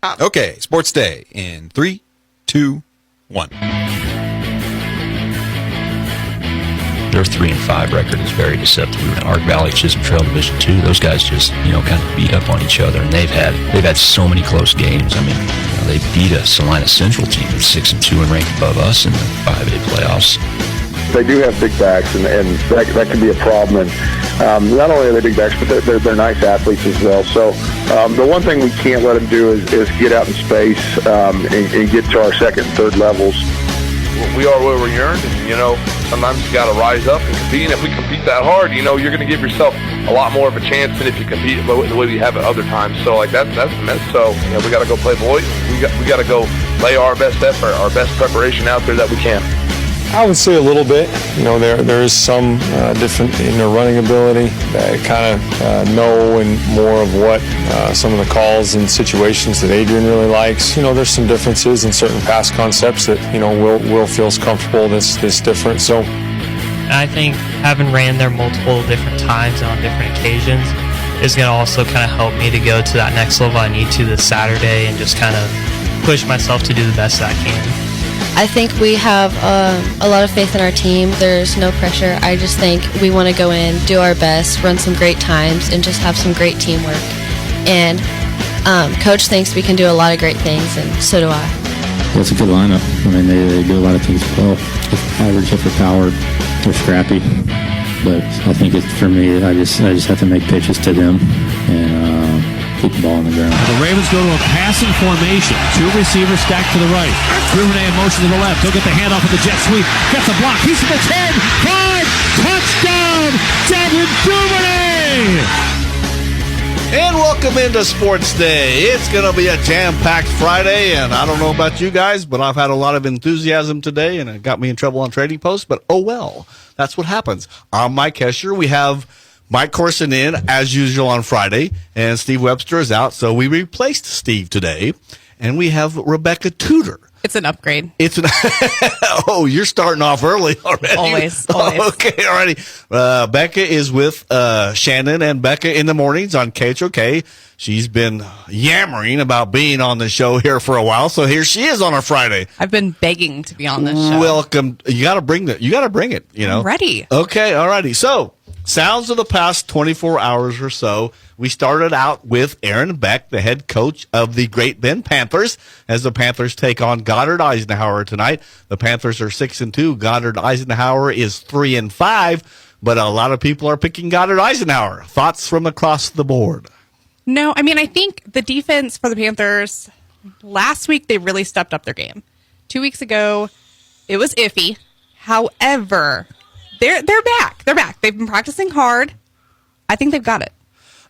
Okay, Sports Day in 3, 2, 1. Their 3-5 record is very deceptive. Ark Valley, Chisholm Trail Division 2, those guys just, kind of beat up on each other, and they've had so many close games. I mean, they beat a Salina Central team that's 6-2 and ranked above us in the 5A playoffs. They do have big backs, and that can be a problem. And not only are they big backs, but they're nice athletes as well. So the one thing we can't let them do is get out in space and get to our second and third levels. We are where we earned, and sometimes you got to rise up and compete. And if we compete that hard, you're going to give yourself a lot more of a chance than if you compete the way we have at other times. So that's the mess. So we got to go play Beloit. We got to go lay our best effort, our best preparation out there that we can. I would say a little bit. There is some different in their running ability that kind of know and more of what some of the calls and situations that Adrian really likes. There's some differences in certain pass concepts that Will feels comfortable that's different. So I think having ran there multiple different times and on different occasions is going to also kind of help me to go to that next level I need to this Saturday and just kind of push myself to do the best that I can. I think we have a lot of faith in our team. There's no pressure. I just think we want to go in, do our best, run some great times, and just have some great teamwork. And Coach thinks we can do a lot of great things, and so do I. Well, it's a good lineup. I mean, they do a lot of things well. Average effort power, they're scrappy. But I think for me, I just have to make pitches to them and keep the ball on the ground. The Ravens go to a passing formation. 2 receivers stacked to the right. Duvernay in motion to the left. He'll get the handoff of the jet sweep. Gets the block. He's to the 10. 5. Touchdown. Devin Duvernay. And welcome into Sports Day. It's going to be a jam-packed Friday, and I don't know about you guys, but I've had a lot of enthusiasm today, and it got me in trouble on Trading Post, but oh well. That's what happens. I'm Mike Hesher. We have Mike Corson in, as usual, on Friday, and Steve Webster is out, so we replaced Steve today, and we have Rebecca Tudor. It's an upgrade. Oh, you're starting off early already. Always. Okay, already. Becca is with Shannon and Becca in the mornings on KHOK. She's been yammering about being on the show here for a while, so here she is on a Friday. I've been begging to be on this show. Welcome. You got to bring it. I'm ready. Okay, alrighty. So, sounds of the past 24 hours or so. We started out with Aaron Beck, the head coach of the Great Bend Panthers, as the Panthers take on Goddard Eisenhower tonight. The Panthers are 6-2. Goddard Eisenhower is 3-5, but a lot of people are picking Goddard Eisenhower. Thoughts from across the board? No, I think the defense for the Panthers, last week they really stepped up their game. 2 weeks ago, it was iffy. However, they're back. They're back. They've been practicing hard. I think they've got it.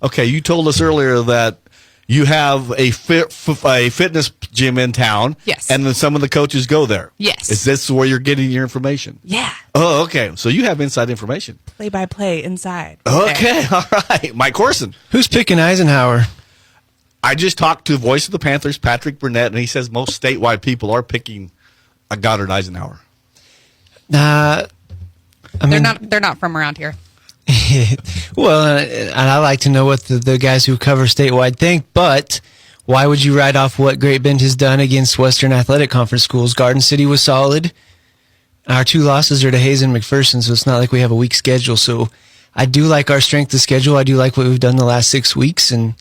Okay, you told us earlier that you have a fitness gym in town. Yes. And then some of the coaches go there. Yes. Is this where you're getting your information? Yeah. Oh, okay. So you have inside information. Play-by-play inside. Okay, all right. Mike Corson. Who's picking Eisenhower? I just talked to Voice of the Panthers, Patrick Burnett, and he says most statewide people are picking a Goddard Eisenhower. They're not from around here. Well, and I like to know what the guys who cover statewide think, but why would you write off what Great Bend has done against Western Athletic Conference schools? Garden City was solid. Our 2 losses are to Hayes and McPherson, so it's not like we have a weak schedule. So I do like our strength of schedule. I do like what we've done the last 6 weeks. And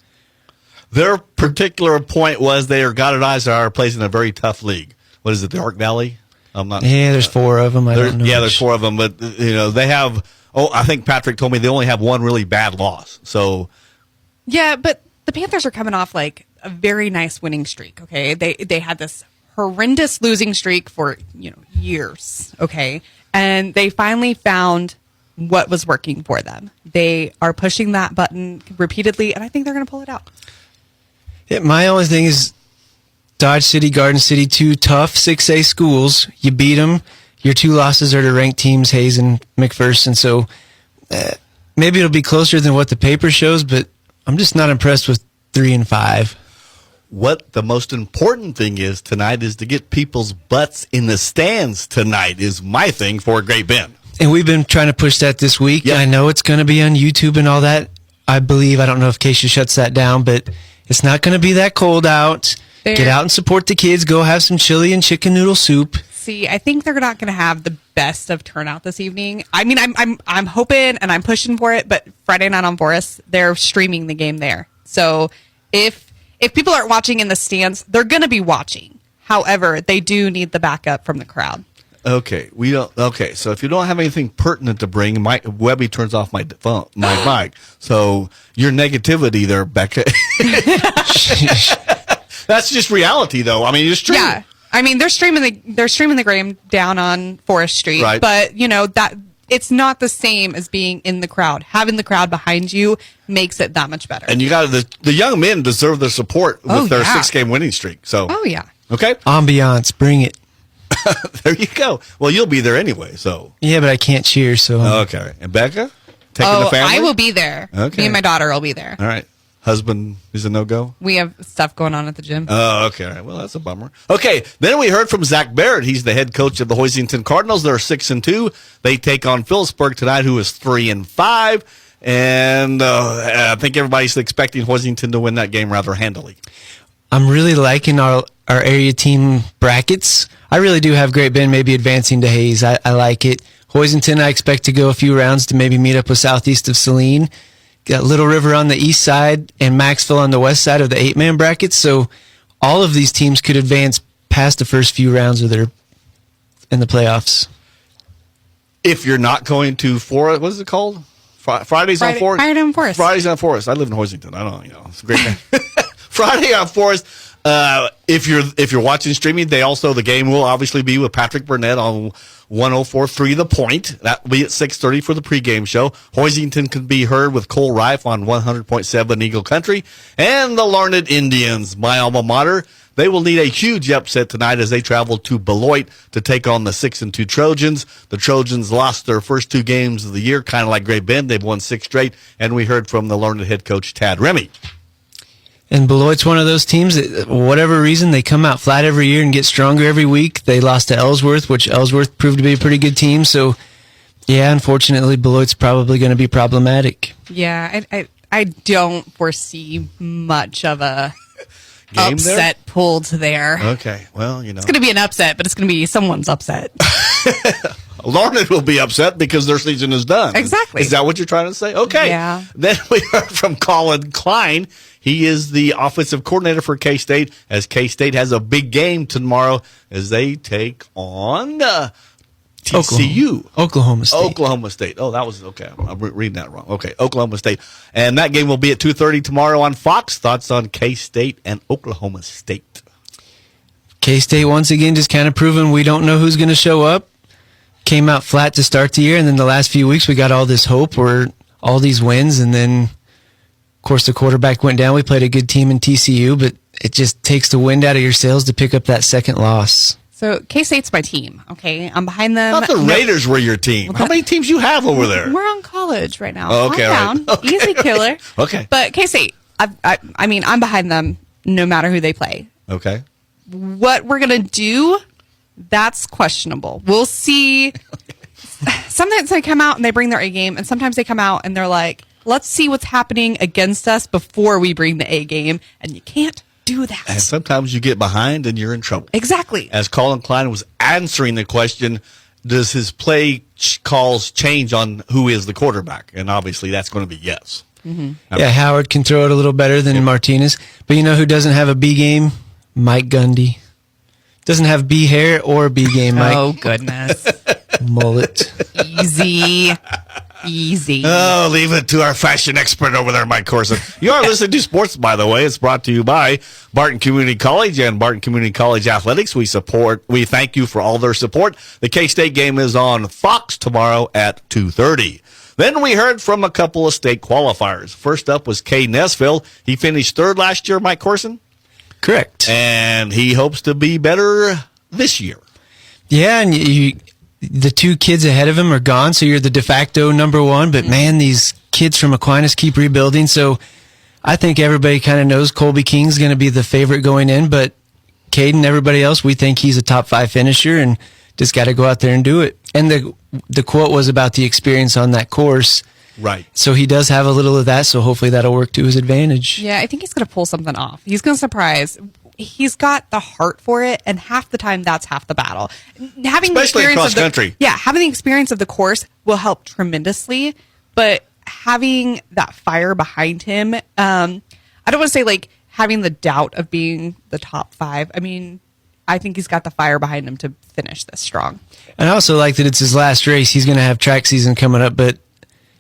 their particular point was Goddard Eisenhower plays in a very tough league. What is it, the Ark Valley? There's 4 of them. I don't know. Yeah, there's 4 of them, but they have. I think Patrick told me they only have 1 really bad loss. So, yeah, but the Panthers are coming off like a very nice winning streak. Okay, they had this horrendous losing streak for years. Okay, and they finally found what was working for them. They are pushing that button repeatedly, and I think they're going to pull it out. Yeah, my only thing is Dodge City, Garden City, 2 tough 6A schools. You beat them. Your 2 losses are to ranked teams, Hayes and McPherson. So maybe it'll be closer than what the paper shows, but I'm just not impressed with 3-5. What the most important thing is tonight is to get people's butts in the stands tonight is my thing for Great Bend. And we've been trying to push that this week. Yep. I know it's going to be on YouTube and all that. I don't know if Keisha shuts that down, but it's not going to be that cold out. Get out and support the kids. Go have some chili and chicken noodle soup. See, I think they're not going to have the best of turnout this evening. I mean, I'm hoping and I'm pushing for it, but Friday night on Forest, they're streaming the game there. So if people aren't watching in the stands, they're going to be watching. However, they do need the backup from the crowd. Okay, we don't. Okay, so if you don't have anything pertinent to bring, Webby turns off my phone, my mic. So your negativity there, Becca. That's just reality, though. I mean, you're streaming. Yeah, I mean they're streaming the game down on Forest Street, right. But that it's not the same as being in the crowd. Having the crowd behind you makes it that much better. And you got the young men deserve the support with their 6-game winning streak. So yeah. Okay. Ambiance, bring it. There you go. Well, you'll be there anyway, so. Yeah, but I can't cheer, so. Okay. And Becca? Taking the family? I will be there. Okay. Me and my daughter will be there. All right. Husband is a no-go? We have stuff going on at the gym. Oh, okay. All right. Well, that's a bummer. Okay. Then we heard from Zach Barrett. He's the head coach of the Hoisington Cardinals. They're 6-2. They take on Phillipsburg tonight, who is 3-5. And I think everybody's expecting Hoisington to win that game rather handily. I'm really liking our area team brackets. I really do have Great Bend maybe advancing to Hayes. I like it. Hoisington, I expect to go a few rounds to maybe meet up with southeast of Saline. Got Little River on the east side and Maxville on the west side of the 8-man brackets. So all of these teams could advance past the first few rounds of their in the playoffs. If you're not going to Forest, what is it called? Fridays on Forest? Friday on Forest. Fridays on Forest. I live in Hoisington. I don't know. It's a great thing. Friday on Forest. If you're watching streaming, the game will obviously be with Patrick Burnett on 104.3 The Point. That will be at 6:30 for the pregame show. Hoisington can be heard with Cole Rife on 100.7 Eagle Country. And the Larned Indians, my alma mater, they will need a huge upset tonight as they travel to Beloit to take on the 6-2 Trojans. The Trojans lost their first 2 games of the year, kind of like Great Bend. They've won 6 straight. And we heard from the Larned head coach, Tad Remy. And Beloit's one of those teams that, for whatever reason, they come out flat every year and get stronger every week. They lost to Ellsworth, which Ellsworth proved to be a pretty good team. So, yeah, unfortunately, Beloit's probably going to be problematic. Yeah, I don't foresee much of a game upset there? pulled there. Okay, well, It's going to be an upset, but it's going to be someone's upset. Larned will be upset because their season is done. Exactly. Is that what you're trying to say? Okay. Yeah. Then we heard from Colin Klein. He is the offensive coordinator for K-State, as K-State has a big game tomorrow as they take on TCU. Oklahoma State. Oklahoma State. Oh, that was, okay. I'm reading that wrong. Okay, Oklahoma State. And that game will be at 2:30 tomorrow on Fox. Thoughts on K-State and Oklahoma State? K-State, once again, just kind of proving we don't know who's going to show up. Came out flat to start the year, and then the last few weeks we got all this hope or all these wins, and then, of course, the quarterback went down. We played a good team in TCU, but it just takes the wind out of your sails to pick up that second loss. So K-State's my team, okay? I'm behind them. I thought the Raiders were your team. How many teams you have over there? We're on college right now. Oh, okay, Calm down. right. Okay. Easy killer. Okay. But K-State, I mean, I'm behind them no matter who they play. Okay. What we're going to do, that's questionable. We'll see. Sometimes they come out and they bring their A game, and sometimes they come out and they're like, let's see what's happening against us before we bring the A game, and you can't do that. And sometimes you get behind and you're in trouble. Exactly. As Colin Klein was answering the question, does his play calls change on who is the quarterback? And obviously that's going to be yes. Mm-hmm. Yeah, Howard can throw it a little better than Martinez. But you know who doesn't have a B game? Mike Gundy. Doesn't have B hair or B game, Mike. Oh, goodness. Mullet. Easy. Easy. Oh, leave it to our fashion expert over there, Mike Corson. You are listening to Sports, by the way. It's brought to you by Barton Community College and Barton Community College Athletics. We thank you for all their support. The K-State game is on Fox tomorrow at 2:30. Then we heard from a couple of state qualifiers. First up was Kaiden Esfeld. He finished third last year, Mike Corson? Correct. And he hopes to be better this year. Yeah, and the 2 kids ahead of him are gone, so you're the de facto number 1. But, man, these kids from Aquinas keep rebuilding. So I think everybody kind of knows Colby King's going to be the favorite going in. But Kaiden, everybody else, we think he's a top 5 finisher and just got to go out there and do it. And the quote was about the experience on that course. Right. So he does have a little of that, so hopefully that'll work to his advantage. Yeah, I think he's going to pull something off. He's going to surprise. he's got the heart for it, and half the time that's half the battle. Having Especially the cross country. having the experience of the course will help tremendously, but having that fire behind him, I don't want to say like having the doubt of being the top 5. I mean, I think he's got the fire behind him to finish this strong. And I also like that it's his last race. He's going to have track season coming up, but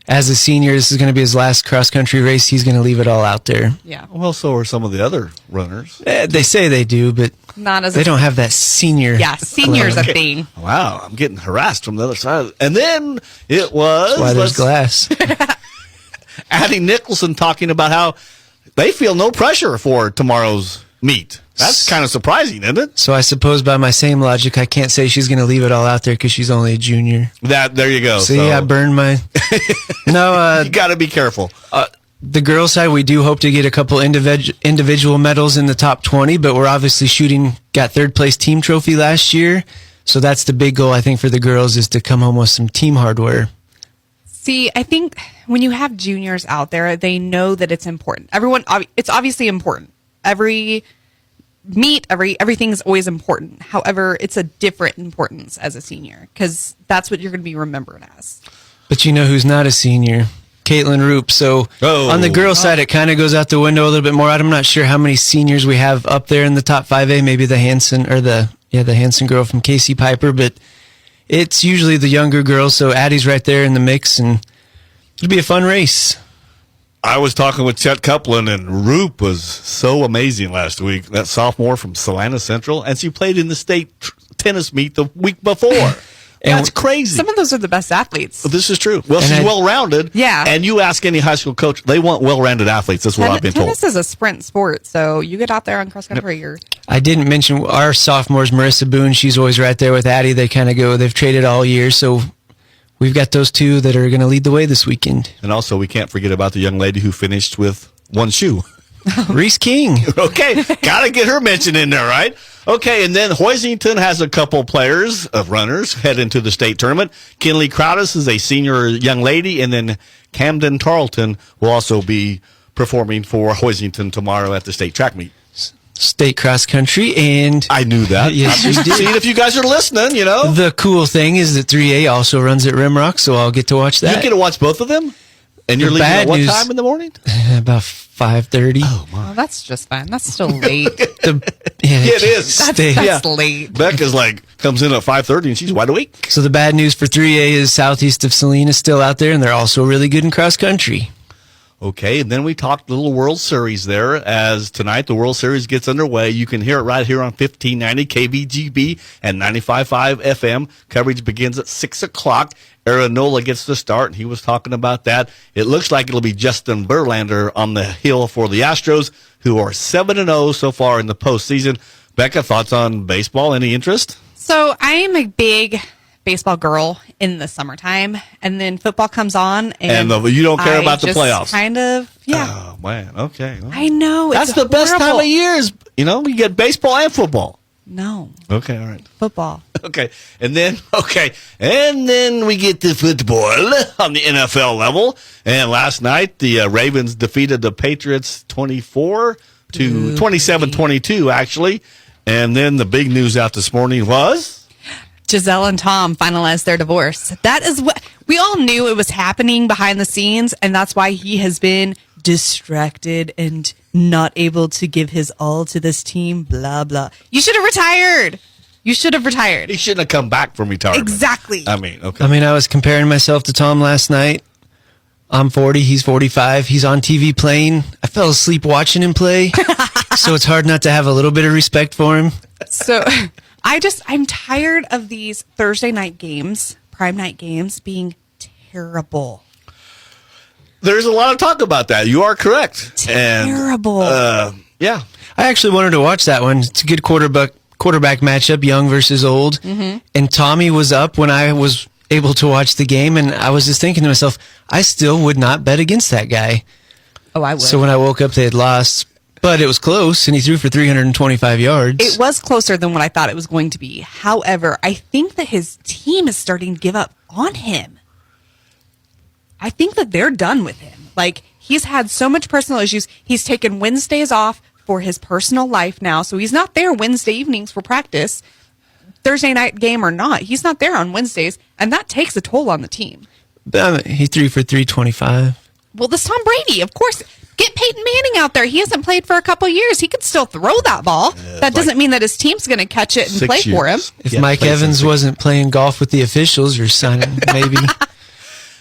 as a senior, this is going to be his last cross-country race. He's going to leave it all out there. Yeah. Well, so are some of the other runners. They say they do, but not as they don't have that senior. Yeah, senior's a thing. Wow, I'm getting harassed from the other side. And then it was... That's why there's glass. Addy Nicholson talking about how they feel no pressure for tomorrow's meet. That's kind of surprising, isn't it? So I suppose by my same logic, I can't say she's going to leave it all out there because she's only a junior. There you go. So I burned my... No, you got to be careful. The girls' side, we do hope to get a couple individual medals in the top 20, but we're obviously got third place team trophy last year. So that's the big goal, I think, for the girls is to come home with some team hardware. See, I think when you have juniors out there, they know that it's important. It's obviously important. Every meet, everything's always important. However, it's a different importance as a senior because that's what you're going to be remembered as. But you know who's not a senior? Caitlin Roop. So on the girls' side, it kind of goes out the window a little bit more. I'm not sure how many seniors we have up there in the top 5A. Maybe the Hanson or the Hanson girl from Casey Piper, but it's usually the younger girls. So Addy's right there in the mix, and it'll be a fun race. I was talking with Chet Kuplan, and Roop was so amazing last week. That sophomore from Salina Central, and she played in the state tennis meet the week before. That's crazy. Some of those are the best athletes. This is true. Well, she's well-rounded. Yeah. And you ask any high school coach, they want well-rounded athletes. That's what I've been told. Tennis is a sprint sport, so you get out there on cross-country. I didn't mention our sophomores, Marissa Boone. She's always right there with Addy. They kind of go, they've traded all year, so we've got those two that are going to lead the way this weekend. And also, we can't forget about the young lady who finished with one shoe. Reese King. Okay, got to get her mentioned in there, right? Okay, and then Hoisington has a couple players of runners head into the state tournament. Kinley Crowdis is a senior young lady, and then Camden Tarleton will also be performing for Hoisington tomorrow at the state track meet. State cross country, and I knew that. Yes, I'm just seeing if you guys are listening, you know. The cool thing is that 3A also runs at Rimrock, so I'll get to watch that. You get to watch both of them? And you're leaving at what time in the morning? About 5:30. Oh, my. Oh, that's just fine. That's still late. It is. That's late. Becca's comes in at 5:30 and she's wide awake. So the bad news for 3A is southeast of Salina still out there, and they're also really good in cross country. Okay, and then we talked a little World Series there. As tonight the World Series gets underway, you can hear it right here on 1590 KBGB and 95.5 FM. Coverage begins at 6 o'clock. Aranola gets the start, and he was talking about that. It looks like it'll be Justin Verlander on the hill for the Astros, who are 7-0 so far in the postseason. Becca, thoughts on baseball? Any interest? So I am a big baseball girl in the summertime, and then football comes on, and you don't care about the playoffs. Kind of, yeah. Oh man, okay. Well, I know that's the best time of year. You get baseball and football. No. Okay, all right. Football. Okay, and then we get to football on the NFL level. And last night the Ravens defeated the Patriots 27-22 actually. And then the big news out this morning was Giselle and Tom finalized their divorce. That is what we all knew it was happening behind the scenes, and that's why he has been distracted and not able to give his all to this team, blah, blah. You should have retired. He shouldn't have come back from retirement. Exactly. I mean, okay. I was comparing myself to Tom last night. I'm 40, he's 45. He's on TV playing. I fell asleep watching him play, so it's hard not to have a little bit of respect for him. So I'm tired of these Thursday night games, prime night games, being terrible. There's a lot of talk about that. You are correct. Terrible. Yeah. I actually wanted to watch that one. It's a good quarterback matchup, young versus old. Mm-hmm. And Tommy was up when I was able to watch the game, and I was just thinking to myself, I still would not bet against that guy. Oh, I would. So when I woke up, they had lost, but it was close, and he threw for 325 yards. It was closer than what I thought it was going to be. However, I think that his team is starting to give up on him. I think that they're done with him. He's had so much personal issues. He's taken Wednesdays off for his personal life now. So he's not there Wednesday evenings for practice, Thursday night game or not. He's not there on Wednesdays, and that takes a toll on the team. He threw for 325. Well, this Tom Brady, of course. Get Peyton Manning out there. He hasn't played for a couple years. He could still throw that ball. That doesn't mean that his team's going to catch it and play for him. If Mike Evans wasn't playing golf with the officials, you're signing maybe.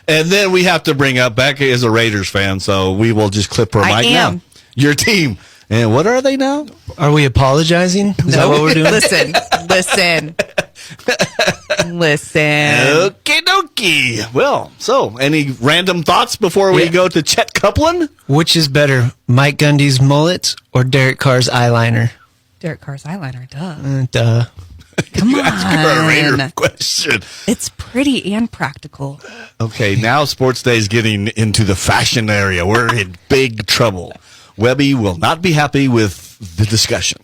And then we have to bring up, Becca is a Raiders fan, so we will just clip her mic now. Your team. And what are they now? Are we apologizing? Is that what we're doing? Listen. Okie dokie. Well, so any random thoughts before we go to Chet Kuplan? Which is better, Mike Gundy's mullet or Derek Carr's eyeliner? Derek Carr's eyeliner, duh. Duh. Come you ask her a Raider on. question. It's pretty and practical. Okay, now Sports Day is getting into the fashion area. We're in big trouble. Webby will not be happy with the discussion.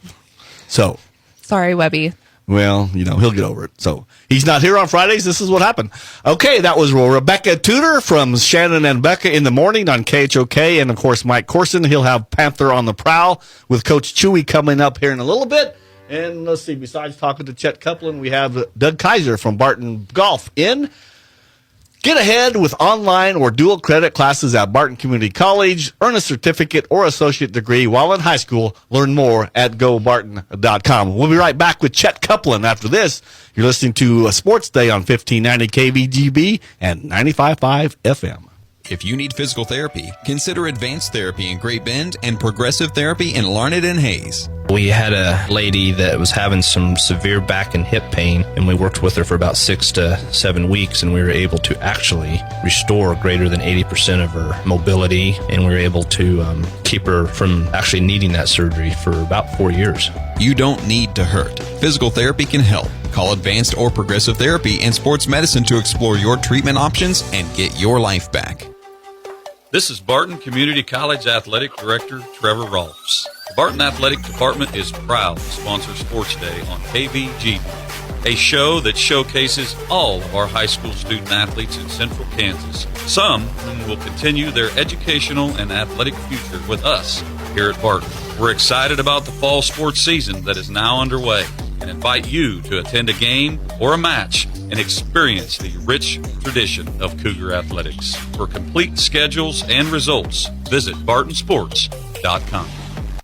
So, Sorry, Webby. well, he'll get over it. So, he's not here on Fridays. This is what happened. Okay, that was Rebecca Tudor from Shannon and Becca in the morning on KHOK. And, of course, Mike Corson. He'll have Panther on the prowl with Coach Chewy coming up here in a little bit. And let's see, besides talking to Chet Kuplan, we have Doug Kaiser from Barton Golf in. Get ahead with online or dual credit classes at Barton Community College. Earn a certificate or associate degree while in high school. Learn more at gobarton.com. We'll be right back with Chet Kuplan after this. You're listening to a Sports Day on 1590 KVGB and 95.5 FM. If you need physical therapy, consider Advanced Therapy in Great Bend and Progressive Therapy in Larned and Hayes. We had a lady that was having some severe back and hip pain, and we worked with her for about 6 to 7 weeks, and we were able to actually restore greater than 80% of her mobility, and we were able to keep her from actually needing that surgery for about 4 years. You don't need to hurt. Physical therapy can help. Call Advanced or Progressive Therapy and Sports Medicine to explore your treatment options and get your life back. This is Barton Community College Athletic Director Trevor Rolfs. The Barton Athletic Department is proud to sponsor Sports Day on KVGB, a show that showcases all of our high school student athletes in central Kansas, some whom will continue their educational and athletic future with us here at Barton. We're excited about the fall sports season that is now underway and invite you to attend a game or a match and experience the rich tradition of Cougar athletics. For complete schedules and results, visit bartonsports.com.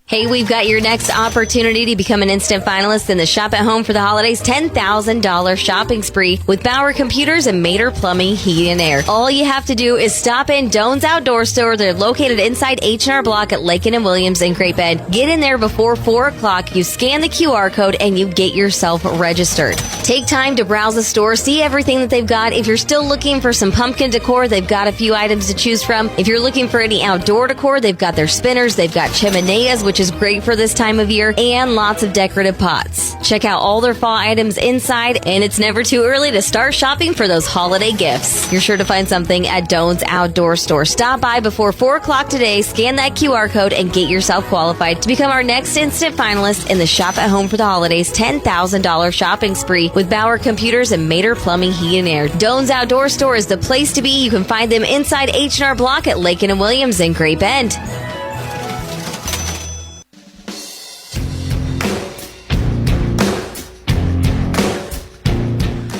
Hey, we've got your next opportunity to become an instant finalist in the Shop at Home for the Holidays $10,000 shopping spree with Bauer Computers and Mater Plumbing, Heat and Air. All you have to do is stop in Doan's Outdoor Store. They're located inside H&R Block at Lakin and Williams in Great Bend. Get in there before 4 o'clock. You scan the QR code and you get yourself registered. Take time to browse the store, see everything that they've got. If you're still looking for some pumpkin decor, they've got a few items to choose from. If you're looking for any outdoor decor, they've got their spinners, they've got chimeneas, which is great for this time of year, and lots of decorative pots. Check out all their fall items inside, and it's never too early to start shopping for those holiday gifts. You're sure to find something at Doan's Outdoor Store. Stop by before 4 o'clock today, scan that QR code, and get yourself qualified to become our next instant finalist in the Shop at Home for the Holidays $10,000 shopping spree with Bauer Computers and Mater Plumbing, Heat and Air. Doan's Outdoor Store is the place to be. You can find them inside H&R Block at Lakin and Williams in Great Bend.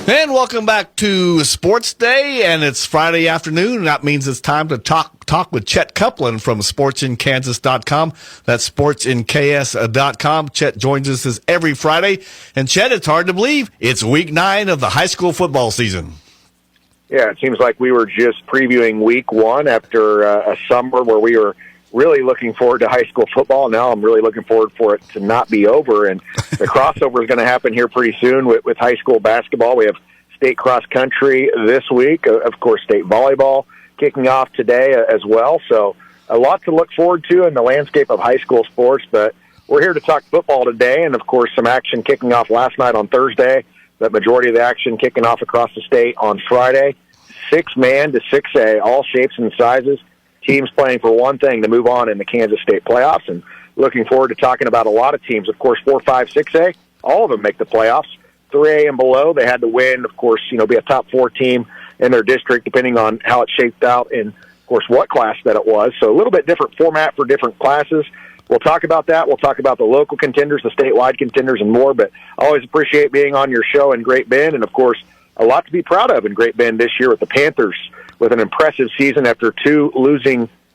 And welcome back to Sports Day, and it's Friday afternoon. That means it's time to talk with Chet Kuplan from sportsinkansas.com. That's sportsinks.com. Chet joins us every Friday. And Chet, it's hard to believe it's week 9 of the high school football season. Yeah, it seems like we were just previewing week 1 after a summer where we were really looking forward to high school football. Now I'm really looking forward for it to not be over. And the crossover is going to happen here pretty soon with high school basketball. We have state cross country this week. Of course, state volleyball kicking off today as well. So a lot to look forward to in the landscape of high school sports. But we're here to talk football today. And, of course, some action kicking off last night on Thursday. The majority of the action kicking off across the state on Friday. 6-man to 6A, all shapes and sizes. Teams playing for one thing, to move on in the Kansas State playoffs, and looking forward to talking about a lot of teams. Of course, 4, 5, 6A, all of them make the playoffs. 3A and below, they had to win, of course, be a top 4 team in their district, depending on how it shaped out and, of course, what class that it was. So a little bit different format for different classes. we'll talk about that. We'll talk about the local contenders, the statewide contenders, and more. But I always appreciate being on your show in Great Bend, and, of course, a lot to be proud of in Great Bend this year with the Panthers with an impressive season after two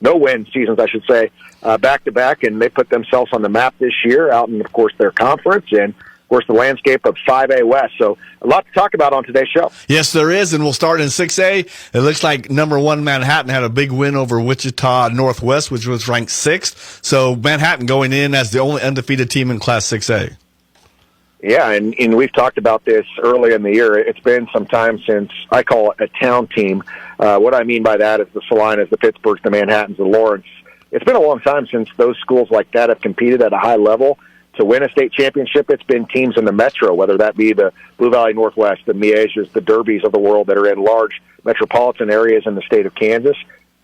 no-win seasons, I should say, back-to-back, and they put themselves on the map this year out in, of course, their conference and, of course, the landscape of 5A West. So a lot to talk about on today's show. Yes, there is, and we'll start in 6A. It looks like number 1 Manhattan had a big win over Wichita Northwest, which was ranked 6th. So Manhattan going in as the only undefeated team in Class 6A. Yeah, and we've talked about this early in the year. It's been some time since I call it a town team. What I mean by that is the Salinas, the Pittsburghs, the Manhattans, the Lawrence. It's been a long time since those schools like that have competed at a high level to win a state championship. It's been teams in the metro, whether that be the Blue Valley Northwest, the Mieges, the Derbys of the world that are in large metropolitan areas in the state of Kansas.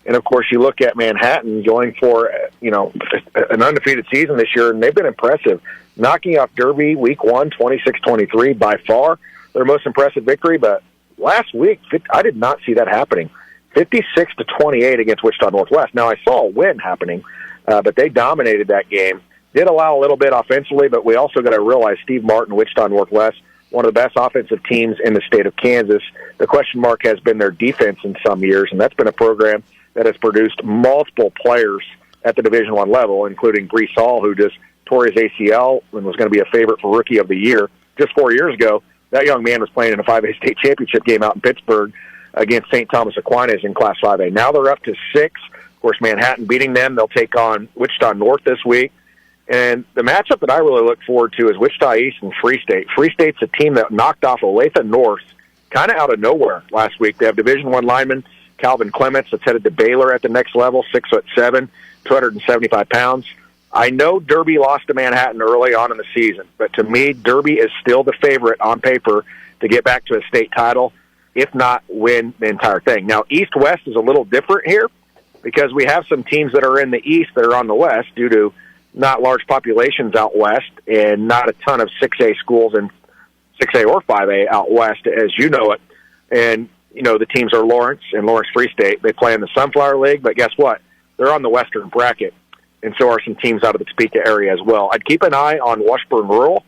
And, of course, you look at Manhattan going for, an undefeated season this year, and they've been impressive, knocking off Derby week 1, 26-23, by far their most impressive victory. But last week, I did not see that happening. 56-28 against Wichita Northwest. Now, I saw a win happening, but they dominated that game. Did allow a little bit offensively, but we also got to realize Steve Martin, Wichita Northwest, one of the best offensive teams in the state of Kansas. The question mark has been their defense in some years, and that's been a program that has produced multiple players at the Division I level, including Brees Hall, who just tore his ACL and was going to be a favorite for Rookie of the Year. Just 4 years ago, that young man was playing in a 5A state championship game out in Pittsburgh against St. Thomas Aquinas in Class 5A. Now they're up to 6. Of course, Manhattan beating them. They'll take on Wichita North this week. And the matchup that I really look forward to is Wichita East and Free State. Free State's a team that knocked off Olathe North kind of out of nowhere last week. They have Division I lineman Calvin Clements that's headed to Baylor at the next level, 6'7", 275 pounds. I know Derby lost to Manhattan early on in the season, but to me, Derby is still the favorite on paper to get back to a state title, if not win the entire thing. Now, East-West is a little different here because we have some teams that are in the East that are on the West due to not large populations out West and not a ton of 6A schools in 6A or 5A out West, as you know it. And, the teams are Lawrence and Lawrence Free State. They play in the Sunflower League, but guess what? They're on the Western bracket, and so are some teams out of the Topeka area as well. I'd keep an eye on Washburn Rural.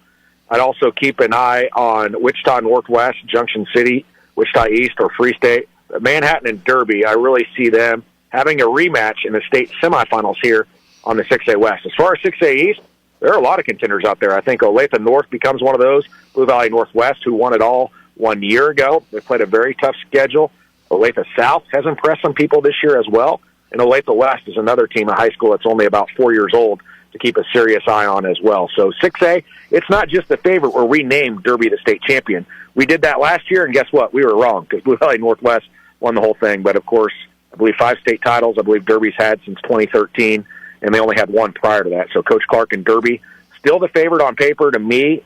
I'd also keep an eye on Wichita Northwest, Junction City, Wichita East, or Free State. But Manhattan and Derby, I really see them having a rematch in the state semifinals here on the 6A West. As far as 6A East, there are a lot of contenders out there. I think Olathe North becomes one of those. Blue Valley Northwest, who won it all 1 year ago. They played a very tough schedule. Olathe South has impressed some people this year as well. And Olathe West is another team, a high school that's only about 4 years old, to keep a serious eye on as well. So 6A, it's not just the favorite where we named Derby the state champion. We did that last year, and guess what? We were wrong because Blue Valley Northwest won the whole thing. But, of course, I believe 5 state titles I believe Derby's had since 2013, and they only had 1 prior to that. So Coach Clark and Derby, still the favorite on paper to me.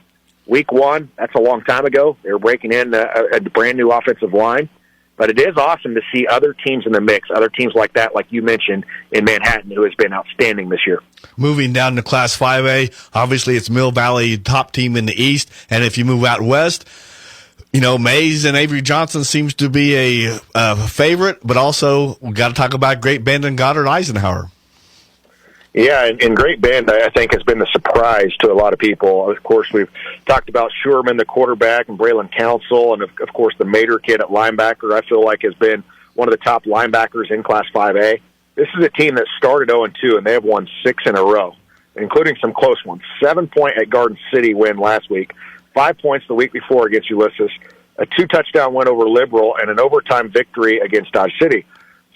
Week 1, that's a long time ago. They were breaking in a brand-new offensive line. But it is awesome to see other teams in the mix, other teams like that, like you mentioned, in Manhattan, who has been outstanding this year. Moving down to Class 5A, obviously it's Mill Valley, top team in the East. And if you move out west, Mays and Avery Johnson seems to be a favorite, but also we've got to talk about Great Bend and Goddard Eisenhower. Yeah, and Great Bend, I think, has been the surprise to a lot of people. Of course, we've talked about Schuerman, the quarterback, and Braylon Council, and, of course, the Mater kid at linebacker, I feel like has been one of the top linebackers in Class 5A. This is a team that started 0-2, and they have won 6 in a row, including some close ones. 7-point at Garden City win last week, 5 points the week before against Ulysses, a 2-touchdown win over Liberal, and an overtime victory against Dodge City.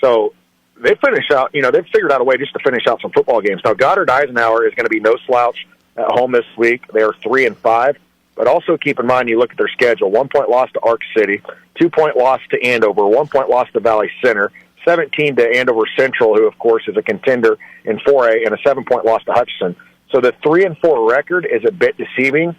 So they finish out, they've figured out a way just to finish out some football games. Now, Goddard Eisenhower is going to be no slouch at home this week. They are 3-5, but also keep in mind, you look at their schedule, 1-point loss to Ark City, 2-point loss to Andover, 1-point loss to Valley Center, 17 to Andover Central, who, of course, is a contender in 4A, and a 7-point loss to Hutchinson. So the 3-4 record is a bit deceiving.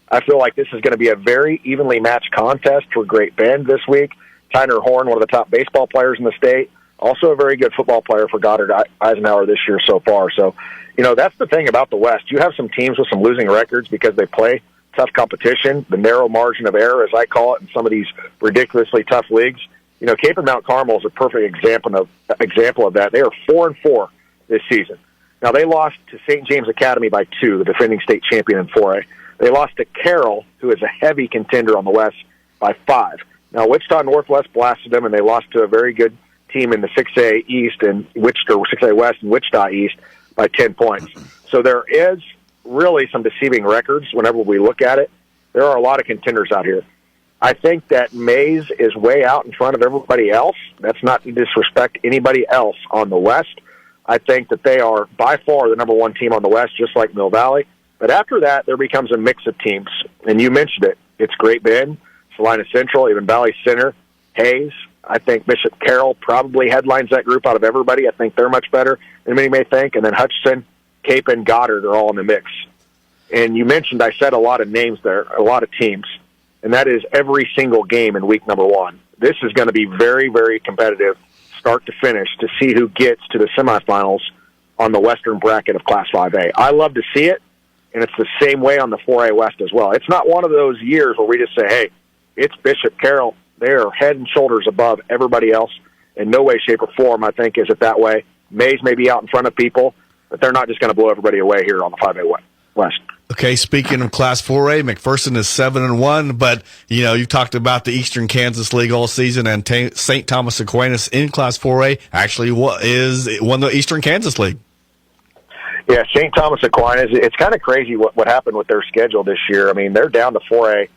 I feel like this is going to be a very evenly matched contest for Great Bend this week. Tyner Horn, one of the top baseball players in the state, also a very good football player for Goddard Eisenhower this year so far. So, that's the thing about the West. You have some teams with some losing records because they play tough competition, the narrow margin of error, as I call it, in some of these ridiculously tough leagues. Cape and Mount Carmel is a perfect example of that. They are 4-4 this season. Now, they lost to St. James Academy by 2, the defending state champion in 4A. They lost to Carroll, who is a heavy contender on the West, by 5. Now, Wichita Northwest blasted them, and they lost to a very good team in the 6A East and 6A West and Wichita East by 10 points. So there is really some deceiving records whenever we look at it. There are a lot of contenders out here. I think that Mays is way out in front of everybody else. That's not to disrespect anybody else on the West. I think that they are by far the number 1 team on the West, just like Mill Valley. But after that, there becomes a mix of teams. And you mentioned it. It's Great Bend, Salina Central, even Valley Center, Hayes. I think Bishop Carroll probably headlines that group out of everybody. I think they're much better than many may think. And then Hutchinson, Cape, and Goddard are all in the mix. And you mentioned, I said a lot of names there, a lot of teams. And that is every single game in week number 1. This is going to be very, very competitive, start to finish, to see who gets to the semifinals on the Western bracket of Class 5A. I love to see it, and it's the same way on the 4A West as well. It's not one of those years where we just say, hey, it's Bishop Carroll. They are head and shoulders above everybody else. In no way, shape, or form, I think, is it that way. Mays may be out in front of people, but they're not just going to blow everybody away here on the 5A West. Okay, speaking of Class 4A, McPherson is 7-1, but you talked about the Eastern Kansas League all season, and St. Thomas Aquinas in Class 4A actually won the Eastern Kansas League. Yeah, St. Thomas Aquinas. It's kind of crazy what happened with their schedule this year. I mean, they're down to 4A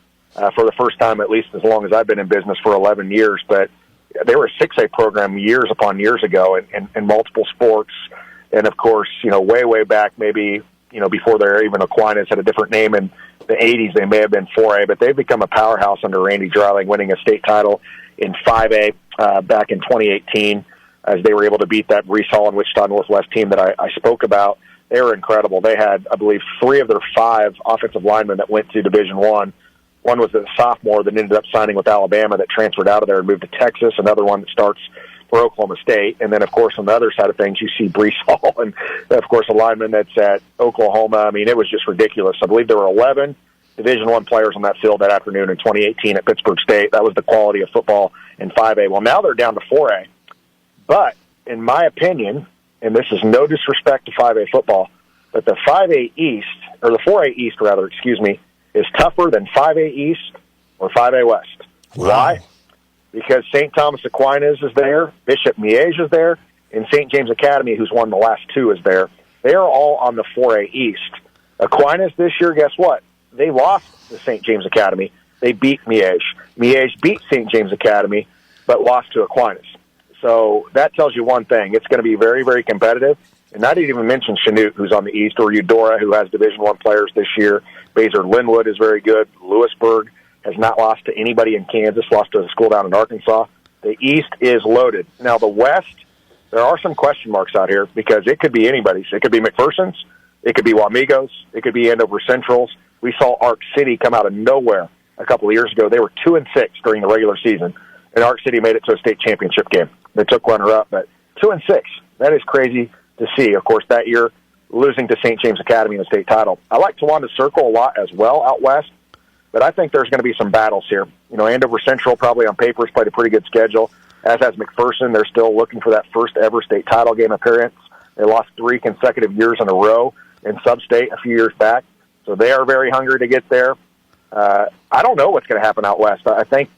for the first time, at least as long as I've been in business, for 11 years. But they were a 6A program years upon years ago in multiple sports, and of course, way back maybe. Before they're even Aquinas, had a different name in the 80s. They may have been 4A, but they've become a powerhouse under Randy Dreiling, winning a state title in 5A back in 2018 as they were able to beat that Brees Hall and Wichita Northwest team that I spoke about. They were incredible. They had, I believe, 3 of their 5 offensive linemen that went to Division I. One was a sophomore that ended up signing with Alabama that transferred out of there and moved to Texas. Another one that starts for Oklahoma State. And then, of course, on the other side of things, you see Brees Hall and, of course, a lineman that's at Oklahoma. I mean, it was just ridiculous. I believe there were 11 Division I players on that field that afternoon in 2018 at Pittsburgh State. That was the quality of football in 5A. Well, now they're down to 4A. But, in my opinion, and this is no disrespect to 5A football, but the 5A East, or the 4A East, rather, is tougher than 5A East or 5A West. Wow. Why? Because St. Thomas Aquinas is there, Bishop Miege is there, and St. James Academy, who's won the last 2, is there. They are all on the 4A East. Aquinas this year, guess what? They lost to St. James Academy. They beat Miege. Miege beat St. James Academy, but lost to Aquinas. So that tells you one thing. It's going to be very, very competitive. And I didn't even mention Chanute, who's on the East, or Eudora, who has Division I players this year. Baser Linwood is very good. Lewisburg has not lost to anybody in Kansas, lost to a school down in Arkansas. The East is loaded. Now, the West, there are some question marks out here because it could be anybody's. It could be McPherson's. It could be Wamigos. It could be Andover Central's. We saw Ark City come out of nowhere a couple of years ago. They were 2-6 during the regular season, and Ark City made it to a state championship game. They took runner-up, but 2-6. That is crazy to see. Of course, that year, losing to St. James Academy in the state title. I like Towanda Circle a lot as well out west. But I think there's going to be some battles here. Andover Central probably on paper has played a pretty good schedule, as has McPherson. They're still looking for that first ever state title game appearance. They lost 3 consecutive years in a row in sub-state a few years back. So they are very hungry to get there. I don't know what's going to happen out west. I think,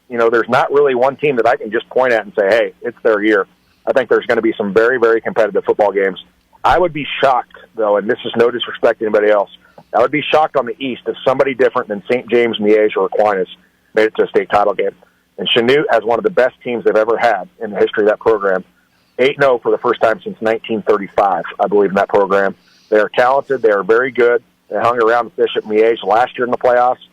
there's not really one team that I can just point at and say, hey, it's their year. I think there's going to be some very, very competitive football games. I would be shocked, though, and this is no disrespect to anybody else, I would be shocked on the East if somebody different than St. James, Miege, or Aquinas made it to a state title game. And Chanute has one of the best teams they've ever had in the history of that program. 8-0 for the first time since 1935, I believe, in that program. They are talented. They are very good. They hung around with Bishop Miege last year in the playoffs.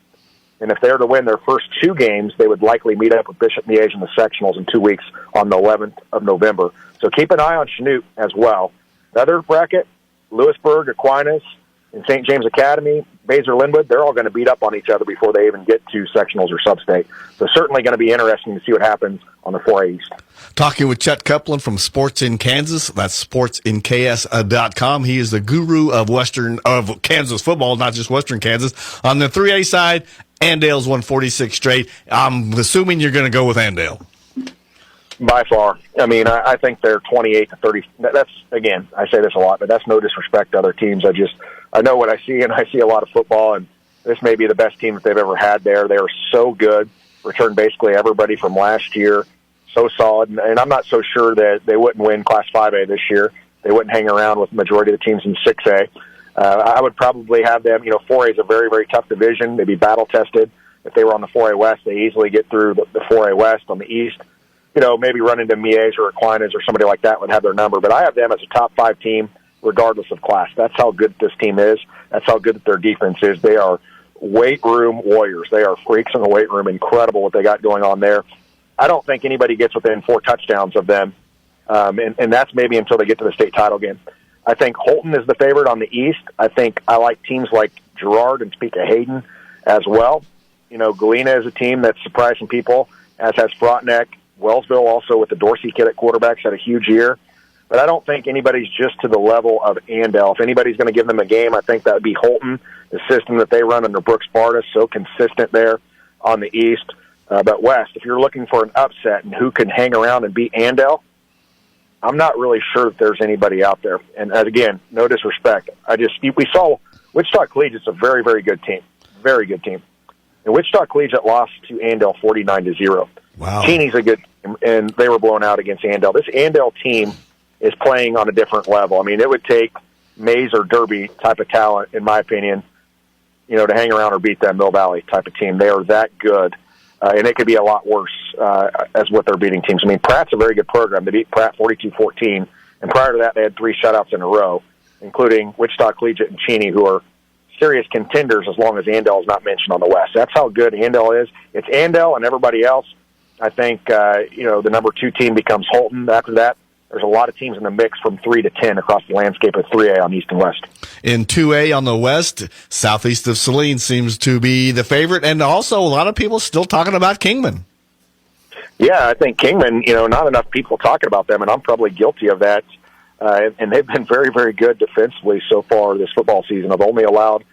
And if they were to win their first 2 games, they would likely meet up with Bishop Miege in the sectionals in 2 weeks on the 11th of November. So keep an eye on Chanute as well. The other bracket, Lewisburg, Aquinas, and St. James Academy, Baser Linwood, they're all going to beat up on each other before they even get to sectionals or sub-state. So certainly going to be interesting to see what happens on the 4A East. Talking with Chet Kuplan from Sports in Kansas. That's sportsinks.com. He is the guru of Kansas football, not just Western Kansas. On the 3A side, Andale's won 46 straight. I'm assuming you're going to go with Andale. By far. I mean, I think they're 28 to 30. That's, again, I say this a lot, but that's no disrespect to other teams. I know what I see, and I see a lot of football, and this may be the best team that they've ever had there. They are so good, returned basically everybody from last year, so solid, and I'm not so sure that they wouldn't win Class 5A this year. They wouldn't hang around with the majority of the teams in 6A. I would probably have them, 4A is a very, very tough division. They'd be battle-tested. If they were on the 4A West, they easily get through the 4A West. On the East, maybe run into Mia's or Aquinas or somebody like that would have their number. But I have them as a top 5 team regardless of class. That's how good this team is. That's how good their defense is. They are weight room warriors. They are freaks in the weight room. Incredible what they got going on there. I don't think anybody gets within 4 touchdowns of them, and that's maybe until they get to the state title game. I think Holton is the favorite on the East. I think I like teams like Girard and Topeka Hayden as well. Galena is a team that's surprised some people, as has Frontenac. Wellsville also with the Dorsey kid at quarterbacks had a huge year. But I don't think anybody's just to the level of Andell. If anybody's going to give them a game, I think that would be Holton, the system that they run under Brooks Bartis, so consistent there on the East. But West, if you're looking for an upset and who can hang around and beat Andell, I'm not really sure that there's anybody out there. And again, no disrespect. We saw Wichita Collegiate's a very, very good team. Very good team. And Wichita Collegiate lost to Andell 49-0. Wow. Cheney's a good team, and they were blown out against Andell. This Andell team is playing on a different level. I mean, it would take Mays or Derby type of talent, in my opinion, to hang around or beat that Mill Valley type of team. They are that good, and it could be a lot worse as what they're beating teams. I mean, Pratt's a very good program. They beat Pratt 42-14, and prior to that, they had 3 shutouts in a row, including Wichita Collegiate and Cheney, who are serious contenders as long as Andell is not mentioned on the West. That's how good Andell is. It's Andell and everybody else. I think, the number 2 team becomes Holton. After that, there's a lot of teams in the mix from 3 to 10 across the landscape of 3A on East and West. In 2A on the West, southeast of Saline seems to be the favorite, and also a lot of people still talking about Kingman. Yeah, I think Kingman, not enough people talking about them, and I'm probably guilty of that. And they've been very, very good defensively so far this football season. I've only allowed,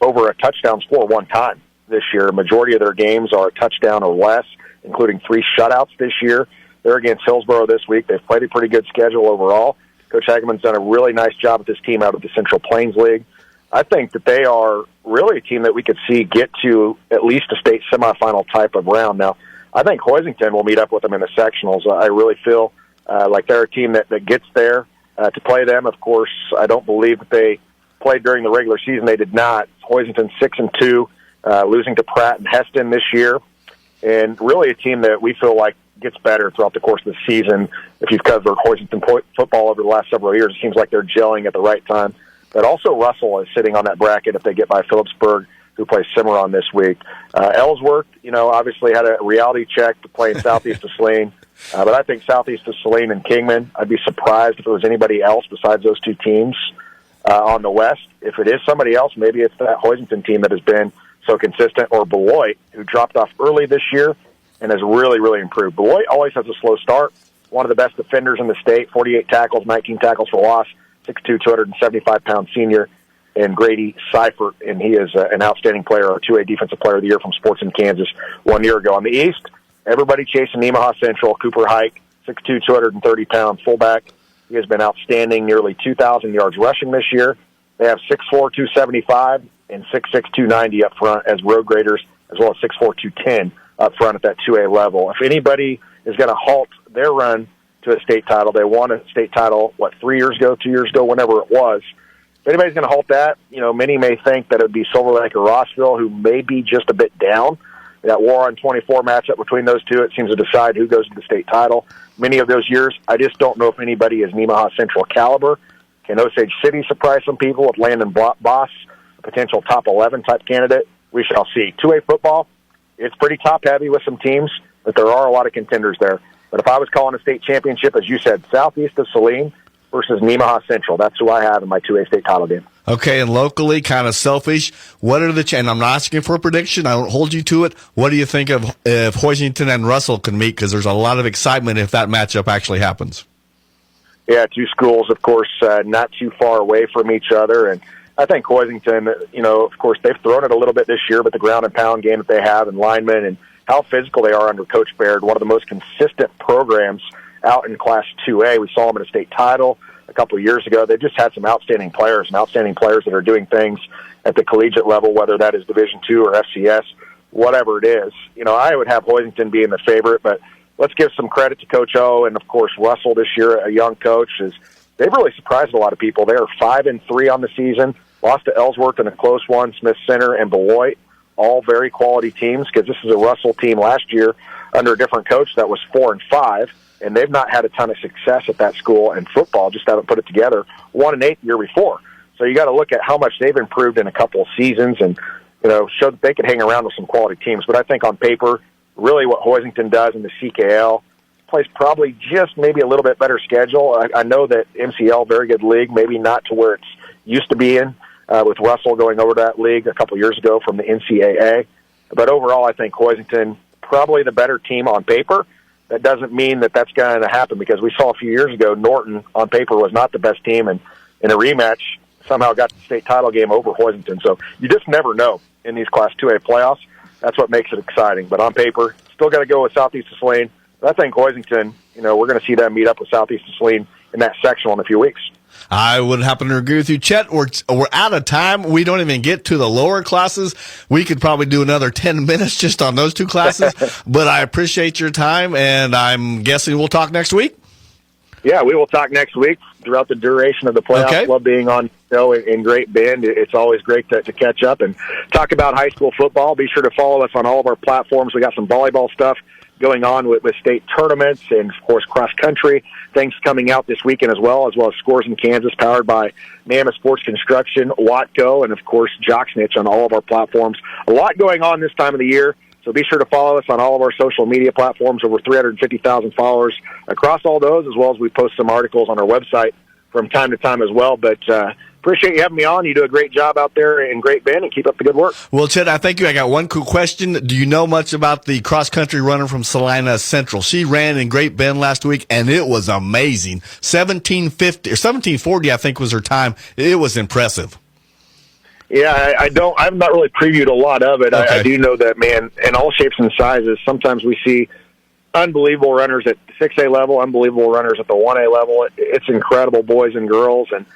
over a touchdown score 1 time this year. Majority of their games are a touchdown or less, including 3 shutouts this year. They're against Hillsboro this week. They've played a pretty good schedule overall. Coach Hageman's done a really nice job with this team out of the Central Plains League. I think that they are really a team that we could see get to at least a state semifinal type of round. Now, I think Hoisington will meet up with them in the sectionals. I really feel like they're a team that gets there to play them. Of course, I don't believe that they played during the regular season. They did not. Hoisington 6-2, losing to Pratt and Heston this year. And really a team that we feel like gets better throughout the course of the season. If you've covered Hoisington football over the last several years, it seems like they're gelling at the right time. But also Russell is sitting on that bracket if they get by Phillipsburg, who plays Cimarron this week. Ellsworth, obviously had a reality check to play in southeast of Saline. But I think southeast of Saline and Kingman, I'd be surprised if it was anybody else besides those 2 teams on the West. If it is somebody else, maybe it's that Hoisington team that has been so consistent, or Beloit, who dropped off early this year and has really, really improved. Beloit always has a slow start. One of the best defenders in the state, 48 tackles, 19 tackles for loss, 6'2", 275-pound senior, and Grady Seifert, and he is an outstanding player, a 2A Defensive Player of the Year from Sports in Kansas 1 year ago. On the East, everybody chasing Nemaha Central, Cooper Hike, 6'2", 230-pound fullback. He has been outstanding, nearly 2,000 yards rushing this year. They have 6'4", 275, and 6'6", 290 up front as road graders, as well as 6'4", 210 up front at that 2A level. If anybody is going to halt their run to a state title, they won a state title, 2 years ago, whenever it was. If anybody's going to halt that, many may think that it would be Silver Lake or Rossville, who may be just a bit down. That War on 24 matchup between those 2, it seems to decide who goes to the state title. Many of those years, I just don't know if anybody is Nemaha Central caliber. Can Osage City surprise some people with Landon Boss, a potential top 11 type candidate? We shall see. 2A football, it's pretty top-heavy with some teams, but there are a lot of contenders there. But if I was calling a state championship, as you said, southeast of Saline versus Nemaha Central, that's who I have in my 2A state title game. Okay, and locally, kind of selfish, what are the and I'm not asking for a prediction, I won't hold you to it. What do you think of if Hoisington and Russell can meet? Because there's a lot of excitement if that matchup actually happens. Yeah, 2 schools, of course, not too far away from each other, and I think Hoisington, of course, they've thrown it a little bit this year, but the ground and pound game that they have and linemen and how physical they are under Coach Baird, one of the most consistent programs out in Class 2A. We saw them in a state title a couple of years ago. They just had some outstanding players that are doing things at the collegiate level, whether that is Division II or FCS, whatever it is. I would have Hoisington being the favorite, but let's give some credit to Coach O and, of course, Russell this year, a young coach. They've really surprised a lot of people. They are 5-3 on the season, lost to Ellsworth in a close one, Smith Center and Beloit, all very quality teams, because this is a Russell team last year under a different coach that was 4-5, and they've not had a ton of success at that school in football, just haven't put it together. 1-8 the year before. So you got to look at how much they've improved in a couple of seasons and, show that they could hang around with some quality teams. But I think on paper, really what Hoisington does in the CKL plays probably just maybe a little bit better schedule. I know that MCL, very good league, maybe not to where it's used to be in, with Russell going over to that league a couple of years ago from the NCAA. But overall, I think Hoisington probably the better team on paper. That doesn't mean that that's going to happen, because we saw a few years ago Norton on paper was not the best team, and in a rematch somehow got the state title game over Hoisington. So you just never know in these Class 2A playoffs. That's what makes it exciting. But on paper, still got to go with Southeast Saline. But I think Hoisington, we're going to see them meet up with Southeast Saline in that sectional in a few weeks. I would happen to agree with you, Chet. We're out of time. We don't even get to the lower classes. We could probably do another 10 minutes just on those two classes. But I appreciate your time, and I'm guessing we'll talk next week. Yeah, we will talk next week throughout the duration of the playoffs. Okay. Love being on the show in Great Bend. It's always great to catch up and talk about high school football. Be sure to follow us on all of our platforms. We got some volleyball stuff going on with state tournaments and, of course, cross-country things coming out this weekend as well as Scores in Kansas, powered by Mammoth Sports Construction, Watco, and, of course, Jocksnitch on all of our platforms. A lot going on this time of the year. So be sure to follow us on all of our social media platforms, over 350,000 followers across all those, as well as we post some articles on our website from time to time as well. But appreciate you having me on. You do a great job out there in Great Bend, and keep up the good work. Well, Chet, I thank you. I got one quick question. Do you know much about the cross-country runner from Salina Central? She ran in Great Bend last week, and it was amazing. 17:50 or 17:40, I think, was her time. It was impressive. Yeah, I've not really previewed a lot of it. Okay. I do know that, man, in all shapes and sizes, sometimes we see unbelievable runners at 6A level, unbelievable runners at the 1A level. It's incredible, boys and girls. And,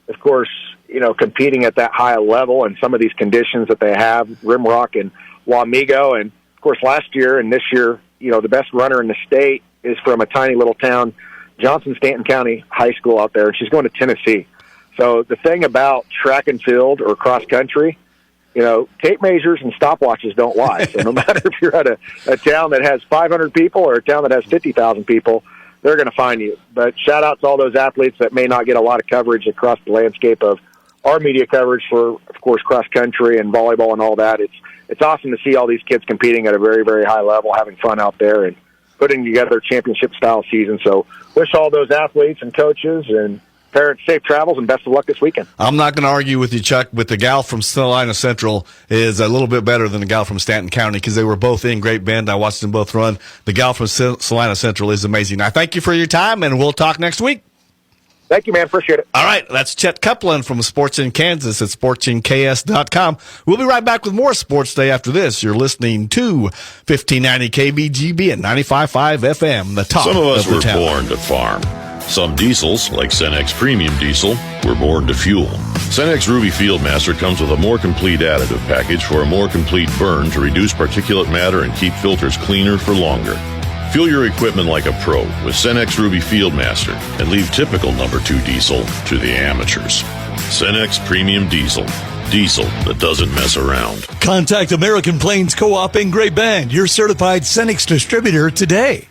of course, competing at that high level and some of these conditions that they have, Rimrock and Wamego. And, of course, last year and this year, the best runner in the state is from a tiny little town, Johnson-Stanton County High School out there, and she's going to Tennessee. So the thing about track and field or cross country, tape measures and stopwatches don't lie. So no matter if you're at a town that has 500 people or a town that has 50,000 people, they're going to find you. But shout out to all those athletes that may not get a lot of coverage across the landscape of our media coverage for, of course, cross country and volleyball and all that. It's awesome to see all these kids competing at a very, very high level, having fun out there and putting together championship style season. So wish all those athletes and coaches and parents safe travels and best of luck this weekend. I'm not going to argue with you, Chuck, but the gal from Salina Central is a little bit better than the gal from Stanton County, because they were both in Great Bend. I watched them both run. The gal from Salina Central is amazing. I thank you for your time, and we'll talk next week. Thank you, man. Appreciate it. All right, that's Chet Kuplan from Sports in Kansas at sportsinks.com. We'll be right back with more Sports Day after this. You're listening to 1590 KBGB and 95.5 FM, the top Some of us the were town. born to farm. Some diesels, like Cenex Premium Diesel, were born to fuel. Cenex Ruby Fieldmaster comes with a more complete additive package for a more complete burn to reduce particulate matter and keep filters cleaner for longer. Fuel your equipment like a pro with Cenex Ruby Fieldmaster and leave typical number 2 diesel to the amateurs. Cenex Premium Diesel. Diesel that doesn't mess around. Contact American Plains Co-op in Great Bend, your certified Cenex distributor today.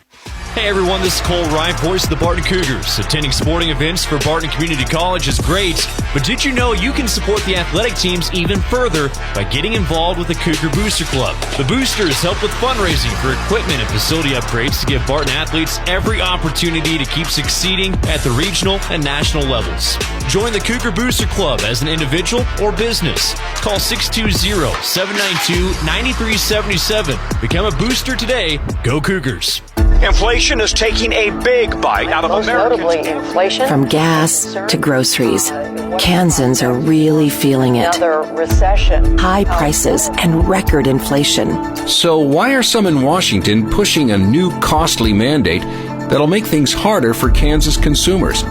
Hey everyone, this is Cole Ryan, voice of the Barton Cougars. Attending sporting events for Barton Community College is great, but did you know you can support the athletic teams even further by getting involved with the Cougar Booster Club? The Boosters help with fundraising for equipment and facility upgrades to give Barton athletes every opportunity to keep succeeding at the regional and national levels. Join the Cougar Booster Club as an individual or business. Call 620-792-9377. Become a booster today. Go Cougars. Inflation is taking a big bite out of Americans. Inflation. From gas to groceries, Kansans are really feeling it. Another recession. High prices and record inflation. So why are some in Washington pushing a new costly mandate that'll make things harder for Kansas consumers?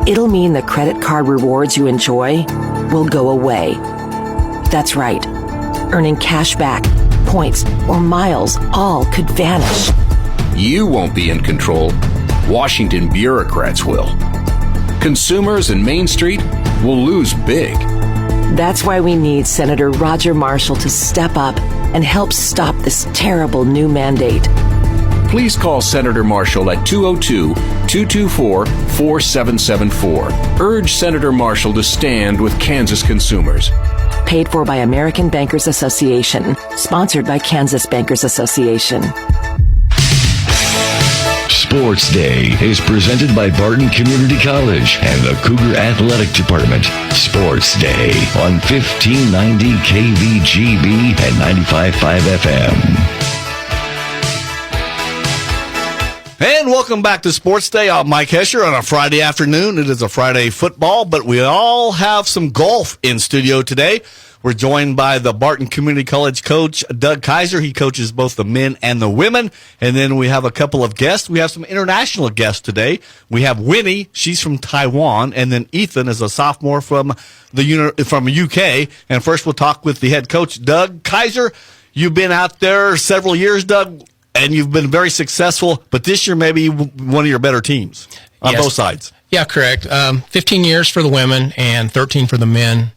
It'll mean the credit card rewards you enjoy will go away. That's right. Earning cash back, points, or miles all could vanish. You won't be in control. Washington bureaucrats will. Consumers and Main Street will lose big. That's why we need Senator Roger Marshall to step up and help stop this terrible new mandate. Please call Senator Marshall at 202-224-4774. Urge Senator Marshall to stand with Kansas consumers. Paid for by American Bankers Association. Sponsored by Kansas Bankers Association. Sports Day is presented by Barton Community College and the Cougar Athletic Department. Sports Day on 1590 KVGB and 95.5 FM. And welcome back to Sports Day. I'm Mike Hesher on a Friday afternoon. It is a Friday football, but we all have some golf in studio today. We're joined by the Barton Community College coach, Doug Kaiser. He coaches both the men and the women. And then we have a couple of guests. We have some international guests today. We have Winnie. She's from Taiwan. And then Ethan is a sophomore from UK. And first we'll talk with the head coach, Doug Kaiser. You've been out there several years, Doug, and you've been very successful. But this year maybe one of your better teams on both sides. Yeah, correct. 15 years for the women and 13 for the men.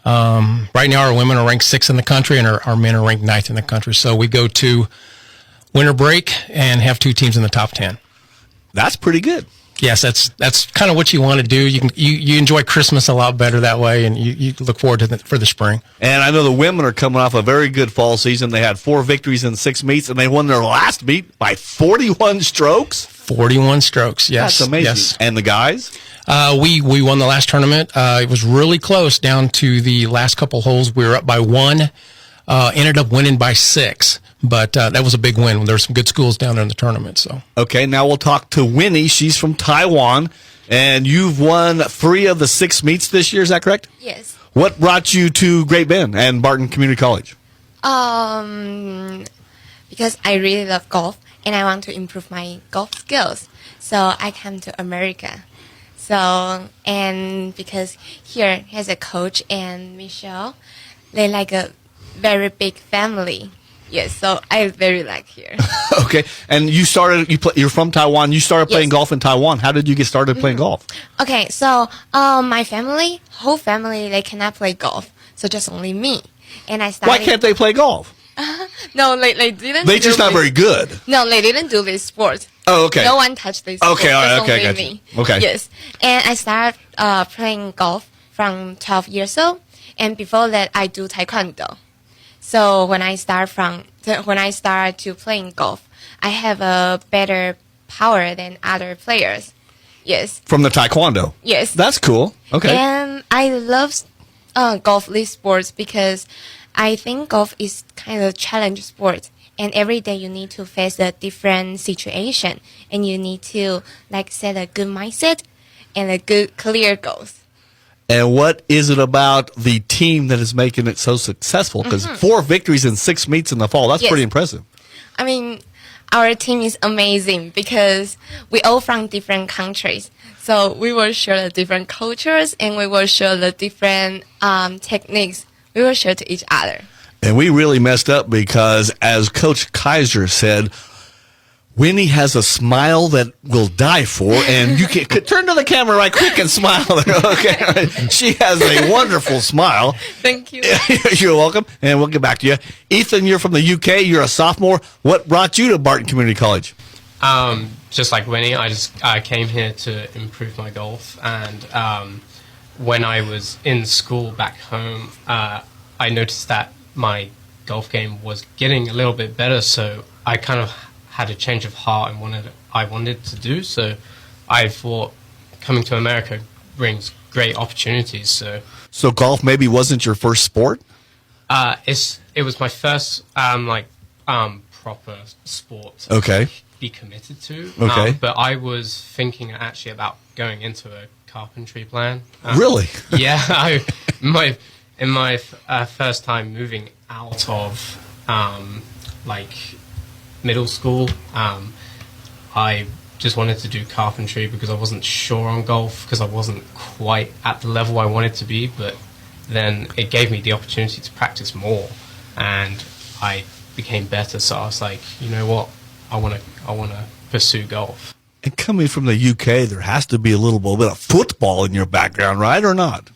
Right now, our women are ranked 6th in the country, and our men are ranked 9th in the country. So we go to winter break and have 2 teams in the top 10. That's pretty good. Yes, that's kind of what you want to do. You enjoy Christmas a lot better that way, and you look forward to for the spring. And I know the women are coming off a very good fall season. They had 4 victories in 6 meets, and they won their last meet by 41 strokes. 41 strokes, yes. That's amazing. Yes. And the guys? We won the last tournament. It was really close down to the last couple holes. We were up by 1, ended up winning by 6. But that was a big win. There were some good schools down there in the tournament. So okay, now we'll talk to Winnie. She's from Taiwan, and you've won 3 of the 6 meets this year. Is that correct? Yes. What brought you to Great Bend and Barton Community College? Because I really love golf, and I want to improve my golf skills. So I came to America. So, and because here has a coach and Michelle, they like a very big family. Yes, so I very like here. Okay, and you're from Taiwan. You started playing golf in Taiwan. How did you get started playing golf? Okay, so my whole family, they cannot play golf. So just only me. And I started. Why can't they play golf? No, they didn't. They just not very good. No, they didn't do this sport. Oh, okay. No one touched this sport. Okay, all right, okay, only got me. you. Okay. Yes, and I started playing golf from 12 years old, and before that, I do taekwondo. So when I start to playing golf, I have a better power than other players. Yes. From the taekwondo. Yes. That's cool. Okay. And I love golf these sports because I think golf is kind of a challenge sport. And every day you need to face a different situation, and you need to set a good mindset and a good clear goals. And what is it about the team that is making it so successful? Because 4 victories in 6 meets in the fall, that's pretty impressive. I mean, our team is amazing because we all from different countries. So we will share the different cultures, and we will share the different techniques. We will share to each other. And we really messed up because, as Coach Kaiser said, Winnie has a smile that will die for, and you can turn to the camera right quick and smile. Okay, she has a wonderful smile. Thank you. You're welcome, and we'll get back to you. Ethan, you're from the UK. You're a sophomore. What brought you to Barton Community College? Just like Winnie, I came here to improve my golf, and when I was in school back home, I noticed that my golf game was getting a little bit better, so I kind of had a change of heart and I wanted to do. So I thought coming to America brings great opportunities. So golf maybe wasn't your first sport? It was my first proper sport. Okay. be committed to. Okay. But I was thinking actually about going into a carpentry plan. Really? Yeah. In my first time moving out of middle school, I just wanted to do carpentry because I wasn't sure on golf, because I wasn't quite at the level I wanted to be. But then it gave me the opportunity to practice more, and I became better. So I was like, you know what, I want to pursue golf. And coming from the UK, there has to be a little bit of football in your background, right, or not?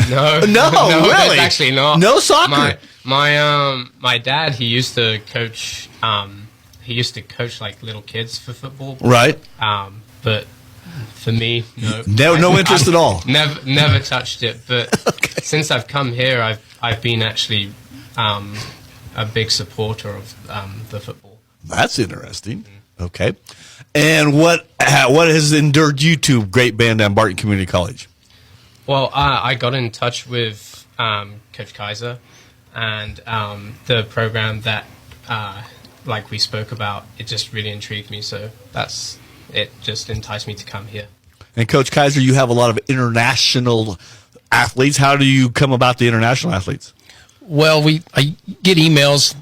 No, No, really? there's actually not. No soccer? My dad, he used to coach. He used to coach like little kids for football. Right. But for me, no. No interest at all. Never touched it. But since I've come here, I've been actually a big supporter of the football. That's interesting. Okay. And what has endured you to Great Bend and Barton Community College? Well, I got in touch with Coach Kaiser, and the program that, like we spoke about, it just really intrigued me. So it just enticed me to come here. And Coach Kaiser, you have a lot of international athletes. How do you come about the international athletes? Well, I get emails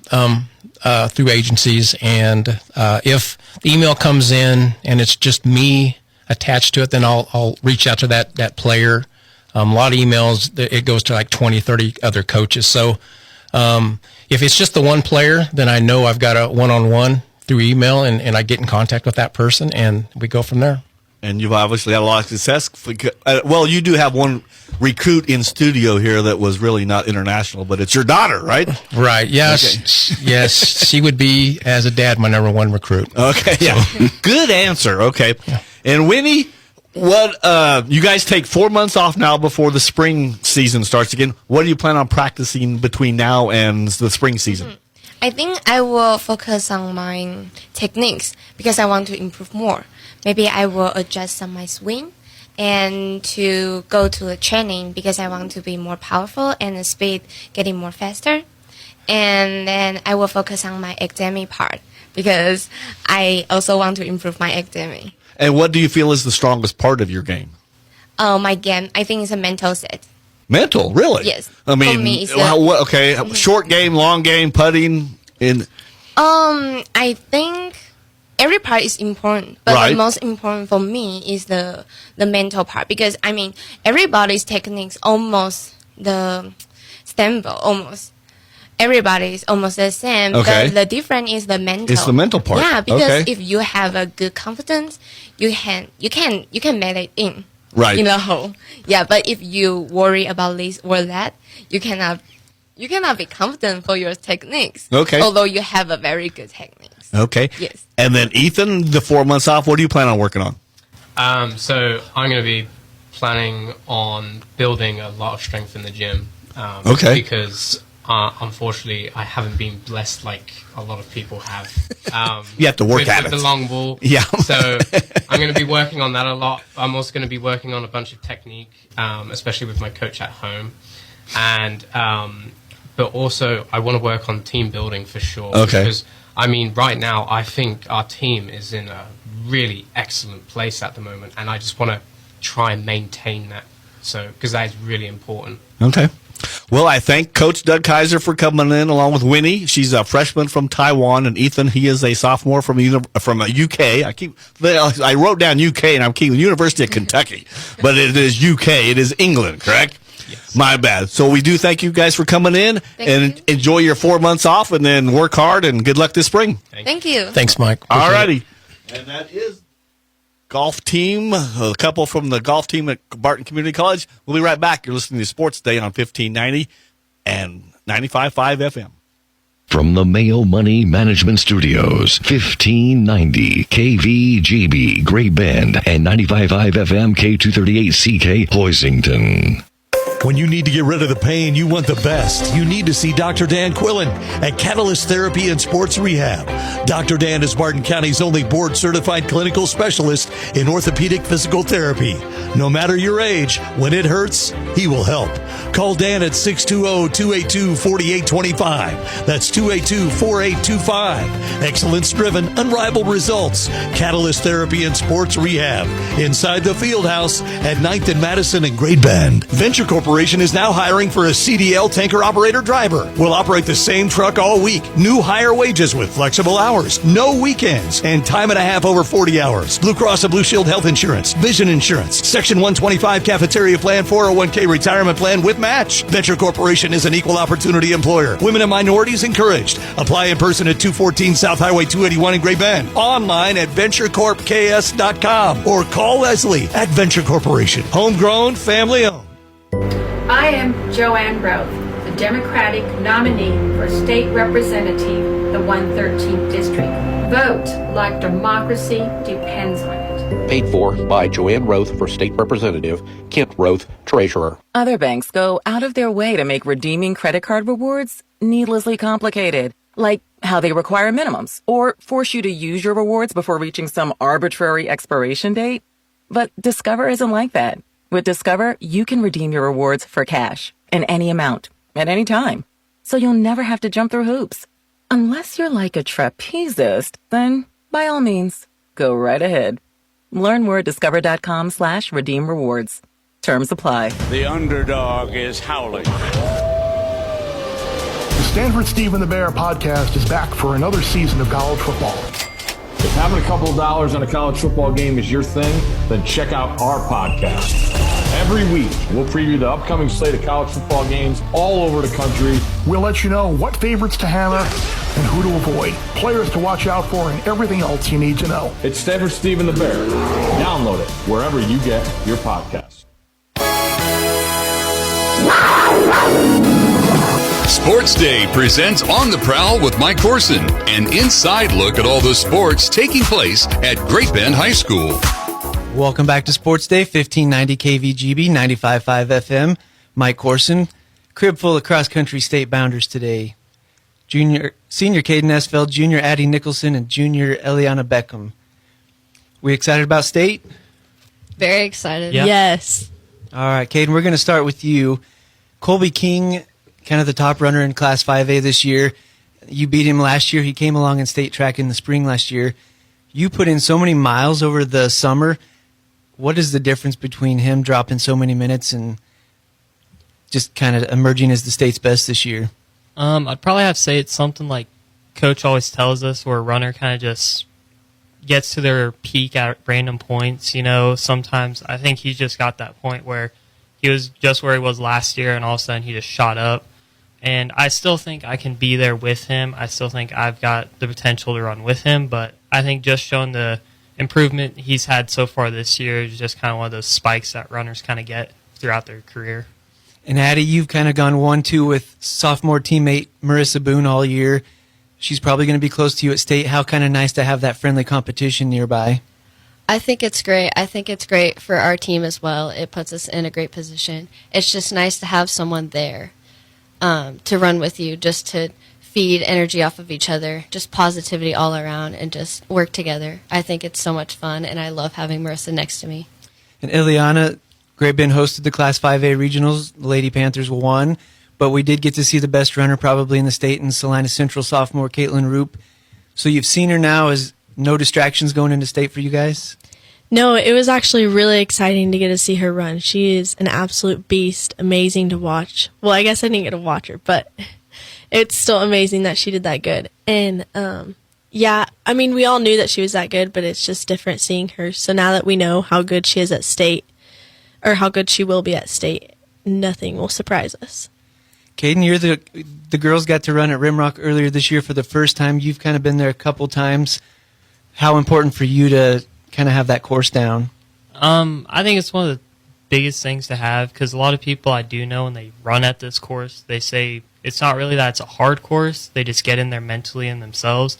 through agencies, and if the email comes in and it's just me attached to it, then I'll reach out to that player. A lot of emails, it goes to like 20, 30 other coaches. So if it's just the one player, then I know I've got a one-on-one through email, and I get in contact with that person, and we go from there. And you've obviously had a lot of success. Well, you do have one recruit in studio here that was really not international, but it's your daughter, right? Right. Yes. Okay. Yes. She would be, as a dad, my number one recruit. Okay. Yeah. Good answer. Okay. Yeah. And Winnie, you guys take 4 months off now before the spring season starts again. What do you plan on practicing between now and the spring season? I think I will focus on my techniques because I want to improve more. Maybe I will adjust on my swing and to go to the training because I want to be more powerful and the speed getting more faster. And then I will focus on my academic part because I also want to improve my academic. And what do you feel is the strongest part of your game? My game, I think, is a mental set. Mental, really? Yes. I mean, for me, it's okay, short game, long game, putting. I think every part is important, but right. The most important for me is the mental part because I mean everybody's techniques almost the same, almost. Everybody is almost the same. Okay. The difference is the mental. It's the mental part. Yeah, because okay. if you have a good confidence, you can make it in. Right. In the hole. Yeah, but if you worry about this or that, you cannot be confident for your techniques. Okay. Although you have a very good techniques. Okay. Yes. And then Ethan, the 4 months off, what do you plan on working on? So I'm going to be planning on building a lot of strength in the gym. Okay. Because unfortunately, I haven't been blessed like a lot of people have. You have to work at with it. the long ball. Yeah. So I'm going to be working on that a lot. I'm also going to be working on a bunch of technique, especially with my coach at home. And but also I want to work on team building for sure. Okay. Because, I mean, right now, I think our team is in a really excellent place at the moment. And I just want to try and maintain that. So, because that is really important. Okay. Well, I thank Coach Doug Kaiser for coming in along with Winnie. She's a freshman from Taiwan, and Ethan, he is a sophomore from UK. I wrote down UK, and I'm keeping University of Kentucky, but it is UK. It is England, correct? Yes. My bad. So we do thank you guys for coming in, and enjoy your 4 months off, and then work hard, and good luck this spring. Thank you. Thanks, Mike. All righty. And that is golf team, a couple from the golf team at Barton Community College. We'll be right back. You're listening to Sports Day on 1590 and 95.5 FM. From the Mayo Money Management Studios, 1590 KVGB Great Bend and 95.5 FM K238CK Hoisington. When you need to get rid of the pain, you want the best. You need to see Dr. Dan Quillen at Catalyst Therapy and Sports Rehab. Dr. Dan is Barton County's only board-certified clinical specialist in orthopedic physical therapy. No matter your age, when it hurts, he will help. Call Dan at 620-282-4825. That's 282-4825. Excellence driven, unrivaled results. Catalyst Therapy and Sports Rehab. Inside the Fieldhouse at 9th and Madison in Great Bend. Venture Corporation is now hiring for a CDL tanker operator driver. We'll operate the same truck all week. New higher wages with flexible hours, no weekends, and time and a half over 40 hours. Blue Cross and Blue Shield health insurance, vision insurance, Section 125 cafeteria plan, 401k retirement plan with match. Venture Corporation is an equal opportunity employer. Women and minorities encouraged. Apply in person at 214 South Highway 281 in Great Bend. Online at venturecorpks.com or call Leslie at Venture Corporation. Homegrown, family owned. I am Joanne Roth, the Democratic nominee for State Representative, the 113th District. Vote like democracy depends on it. Paid for by Joanne Roth for State Representative, Kent Roth, Treasurer. Other banks go out of their way to make redeeming credit card rewards needlessly complicated, like how they require minimums or force you to use your rewards before reaching some arbitrary expiration date. But Discover isn't like that. With Discover, you can redeem your rewards for cash in any amount, at any time. So you'll never have to jump through hoops. Unless you're like a trapezist, then by all means, go right ahead. Learn more at discover.com/redeem rewards. Terms apply. The underdog is howling. The Stanford Steve and the Bear podcast is back for another season of college football. If having a couple of dollars on a college football game is your thing, then check out our podcast. Every week, we'll preview the upcoming slate of college football games all over the country. We'll let you know what favorites to hammer and who to avoid, players to watch out for, and everything else you need to know. It's Stanford Steve and the Bear. Download it wherever you get your podcasts. Sports Day presents On the Prowl with Mike Corson, an inside look at all the sports taking place at Great Bend High School. Welcome back to Sports Day, 1590 KVGB, 95.5 FM. Mike Corson, crib full of cross-country state bounders today. Senior Kaiden Esfeld, junior Addy Nicholson, and junior Eliana Beckam. We excited about state? Very excited. Yeah. Yes. All right, Kaiden, we're going to start with you. Colby King, kind of the top runner in Class 5A this year. You beat him last year. He came along in state track in the spring last year. You put in so many miles over the summer. What is the difference between him dropping so many minutes and just kind of emerging as the state's best this year? I'd probably have to say it's something like Coach always tells us, where a runner kind of just gets to their peak at random points. You know, sometimes I think he's just got that point where he was just where he was last year, and all of a sudden he just shot up. And I still think I can be there with him. I still think I've got the potential to run with him, but I think just showing the improvement he's had so far this year is just kind of one of those spikes that runners kind of get throughout their career. And Addy, you've kind of gone 1-2 with sophomore teammate Marissa Boone all year. She's probably going to be close to you at state. How kind of nice to have that friendly competition nearby. I think it's great. I think it's great for our team as well. It puts us in a great position. It's just nice to have someone there to run with you, just to feed energy off of each other, just positivity all around, and just work together. I think it's so much fun, and I love having Marissa next to me. And Eliana, Great Bend hosted the Class 5A regionals. The Lady Panthers won, but we did get to see the best runner probably in the state in Salina Central sophomore Caitlin Roop. So you've seen her now. Is no distractions going into state for you guys? No, it was actually really exciting to get to see her run. She is an absolute beast, amazing to watch. Well, I guess I didn't get to watch her, but it's still amazing that she did that good. And, yeah, I mean, we all knew that she was that good, but it's just different seeing her. So now that we know how good she is at state, or how good she will be at state, nothing will surprise us. Kaiden, you're the girls got to run at Rimrock earlier this year for the first time. You've kind of been there a couple times. How important for you to kind of have that course down? I think it's one of the biggest things to have, because a lot of people I do know when they run at this course, they say it's not really that it's a hard course. They just get in there mentally in themselves.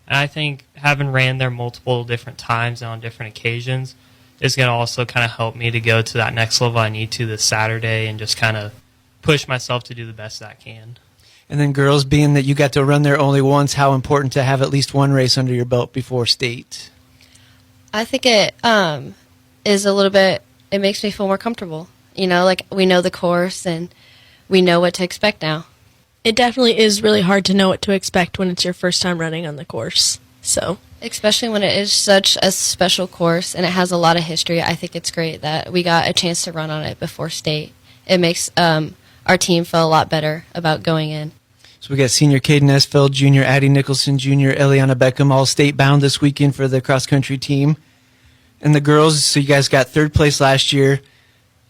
And I think having ran there multiple different times and on different occasions is going to also kind of help me to go to that next level I need to this Saturday and just kind of push myself to do the best that I can. And then girls, being that you got to run there only once, how important to have at least one race under your belt before state? I think it is a little bit, it makes me feel more comfortable. You know, like we know the course and we know what to expect now. It definitely is really hard to know what to expect when it's your first time running on the course. So, especially when it is such a special course and it has a lot of history, I think it's great that we got a chance to run on it before state. It makes our team feel a lot better about going in. So we got senior Kaiden Esfeld, junior Addy Nicholson, junior Eliana Beckam, all state bound this weekend for the cross country team. And the girls, so you guys got third place last year,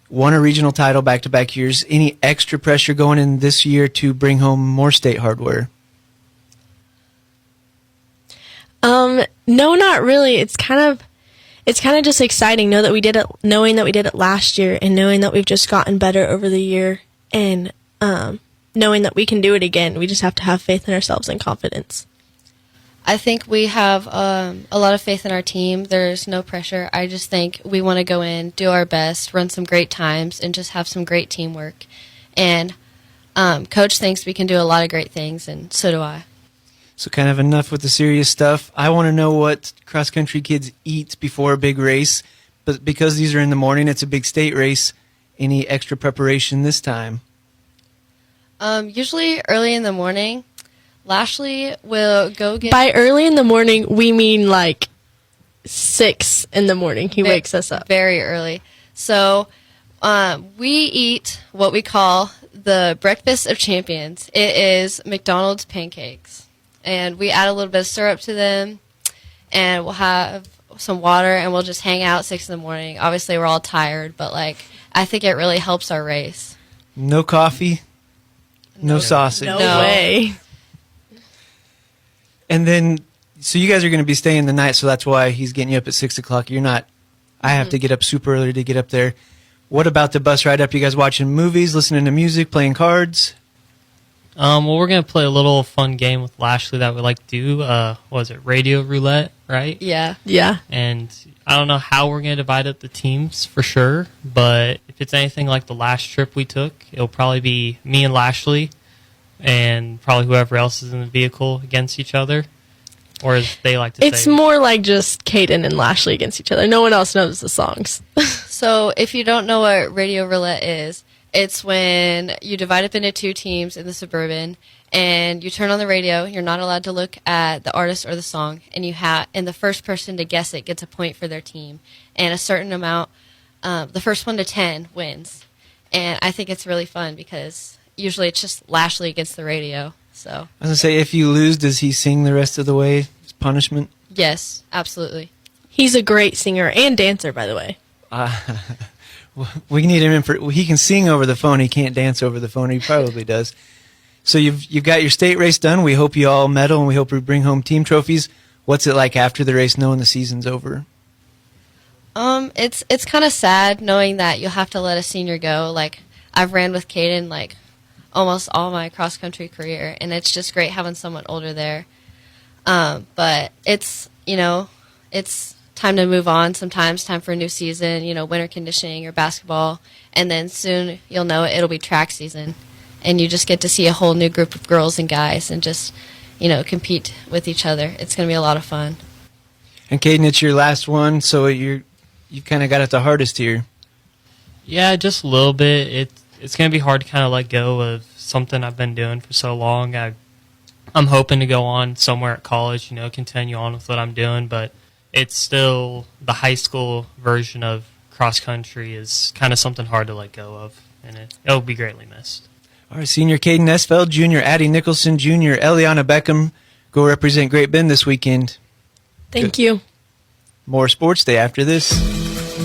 won a regional title back-to-back years. Any extra pressure going in this year to bring home more state hardware? No, not really. It's kind of just exciting knowing that we did it last year, and knowing that we've just gotten better over the year, and knowing that we can do it again. We just have to have faith in ourselves and confidence. I think we have a lot of faith in our team. There's no pressure. I just think we want to go in, do our best, run some great times, and just have some great teamwork. And Coach thinks we can do a lot of great things, and so do I. So kind of enough with the serious stuff. I want to know what cross-country kids eat before a big race. But because these are in the morning, it's a big state race. Any extra preparation this time? Usually early in the morning. Lashley will go get... By early in the morning, we mean like 6 in the morning. He wakes us up. Very early. So we eat what we call the breakfast of champions. It is McDonald's pancakes. And we add a little bit of syrup to them, and we'll have some water, and we'll just hang out 6 in the morning. Obviously, we're all tired, but like I think it really helps our race. No coffee, no sausage. No way. And then, so you guys are going to be staying the night, so that's why he's getting you up at 6 o'clock. You're not. I have to get up super early to get up there. What about the bus ride up? You guys watching movies, listening to music, playing cards? Well, we're going to play a little fun game with Lashley that we like to do. What was it? Radio roulette, right? Yeah. Yeah. And I don't know how we're going to divide up the teams for sure, but if it's anything like the last trip we took, it'll probably be me and Lashley and probably whoever else is in the vehicle against each other. Or as they like to say. It's more like just Kaiden and Lashley against each other. No one else knows the songs. So if you don't know what radio roulette is, it's when you divide up into 2 teams in the Suburban, and you turn on the radio. You're not allowed to look at the artist or the song, and and the first person to guess it gets a point for their team, and a certain amount. The first 1 to 10 wins, and I think it's really fun because usually it's just Lashley against the radio. So I was gonna say, if you lose, does he sing the rest of the way? As punishment? Yes, absolutely. He's a great singer and dancer, by the way. We need him in for. He can sing over the phone. He can't dance over the phone. He probably does. So you've got your state race done. We hope you all medal, and we hope we bring home team trophies. What's it like after the race, knowing the season's over? It's kind of sad knowing that you'll have to let a senior go. Like I've ran with Kaiden like almost all my cross country career, and it's just great having someone older there. But it's time to move on sometimes, time for a new season, winter conditioning or basketball. And then soon you'll know it'll be track season. And you just get to see a whole new group of girls and guys and just, compete with each other. It's going to be a lot of fun. And Kaiden, it's your last one, so you kind of got it the hardest here. Yeah, just a little bit. It's going to be hard to kind of let go of something I've been doing for so long. I'm hoping to go on somewhere at college, continue on with what I'm doing, but it's still the high school version of cross country is kind of something hard to let go of, and it'll be greatly missed. All right, senior Kaiden Esfeld, junior Addy Nicholson, junior Eliana Beckam, go represent Great Bend this weekend. Thank you. More sports day after this.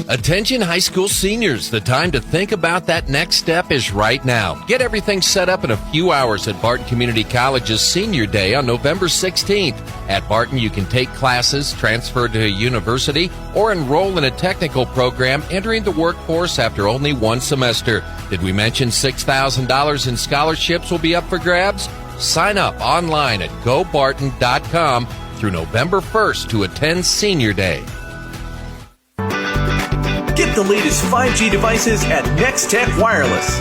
Attention high school seniors, the time to think about that next step is right now. Get everything set up in a few hours at Barton Community College's Senior Day on November 16th. At Barton, you can take classes, transfer to a university, or enroll in a technical program entering the workforce after only 1 semester. Did we mention $6,000 in scholarships will be up for grabs? Sign up online at gobarton.com through November 1st to attend Senior Day. Get the latest 5G devices at Nextech Wireless.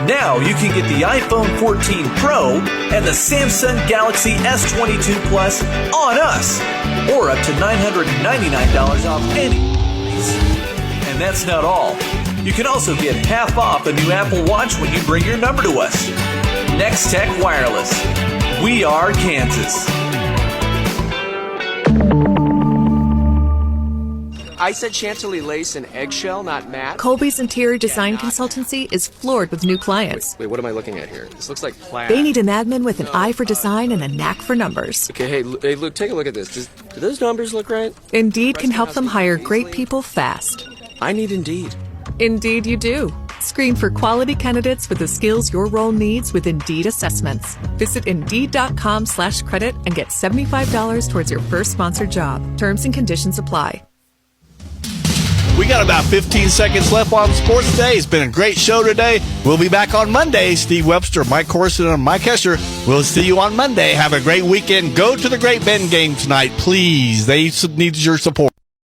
Now you can get the iPhone 14 Pro and the Samsung Galaxy S22 Plus on us, or up to $999 off any. And that's not all. You can also get half off a new Apple Watch when you bring your number to us. Next Tech Wireless. We are Kansas. I said chantilly lace and eggshell, not matte. Colby's Interior Design Consultancy is floored with new clients. Wait, what am I looking at here? This looks like plaid. They need an admin with an eye for design and a knack for numbers. Okay, hey, look, take a look at this. Do those numbers look right? Indeed can help them hire great people fast. I need Indeed. Indeed you do. Screen for quality candidates with the skills your role needs with Indeed assessments. Visit Indeed.com/credit and get $75 towards your first sponsored job. Terms and conditions apply. We got about 15 seconds left on Sports Day. It's been a great show today. We'll be back on Monday. Steve Webster, Mike Corson, and Mike Hesher. We'll see you on Monday. Have a great weekend. Go to the Great Bend game tonight, please. They need your support.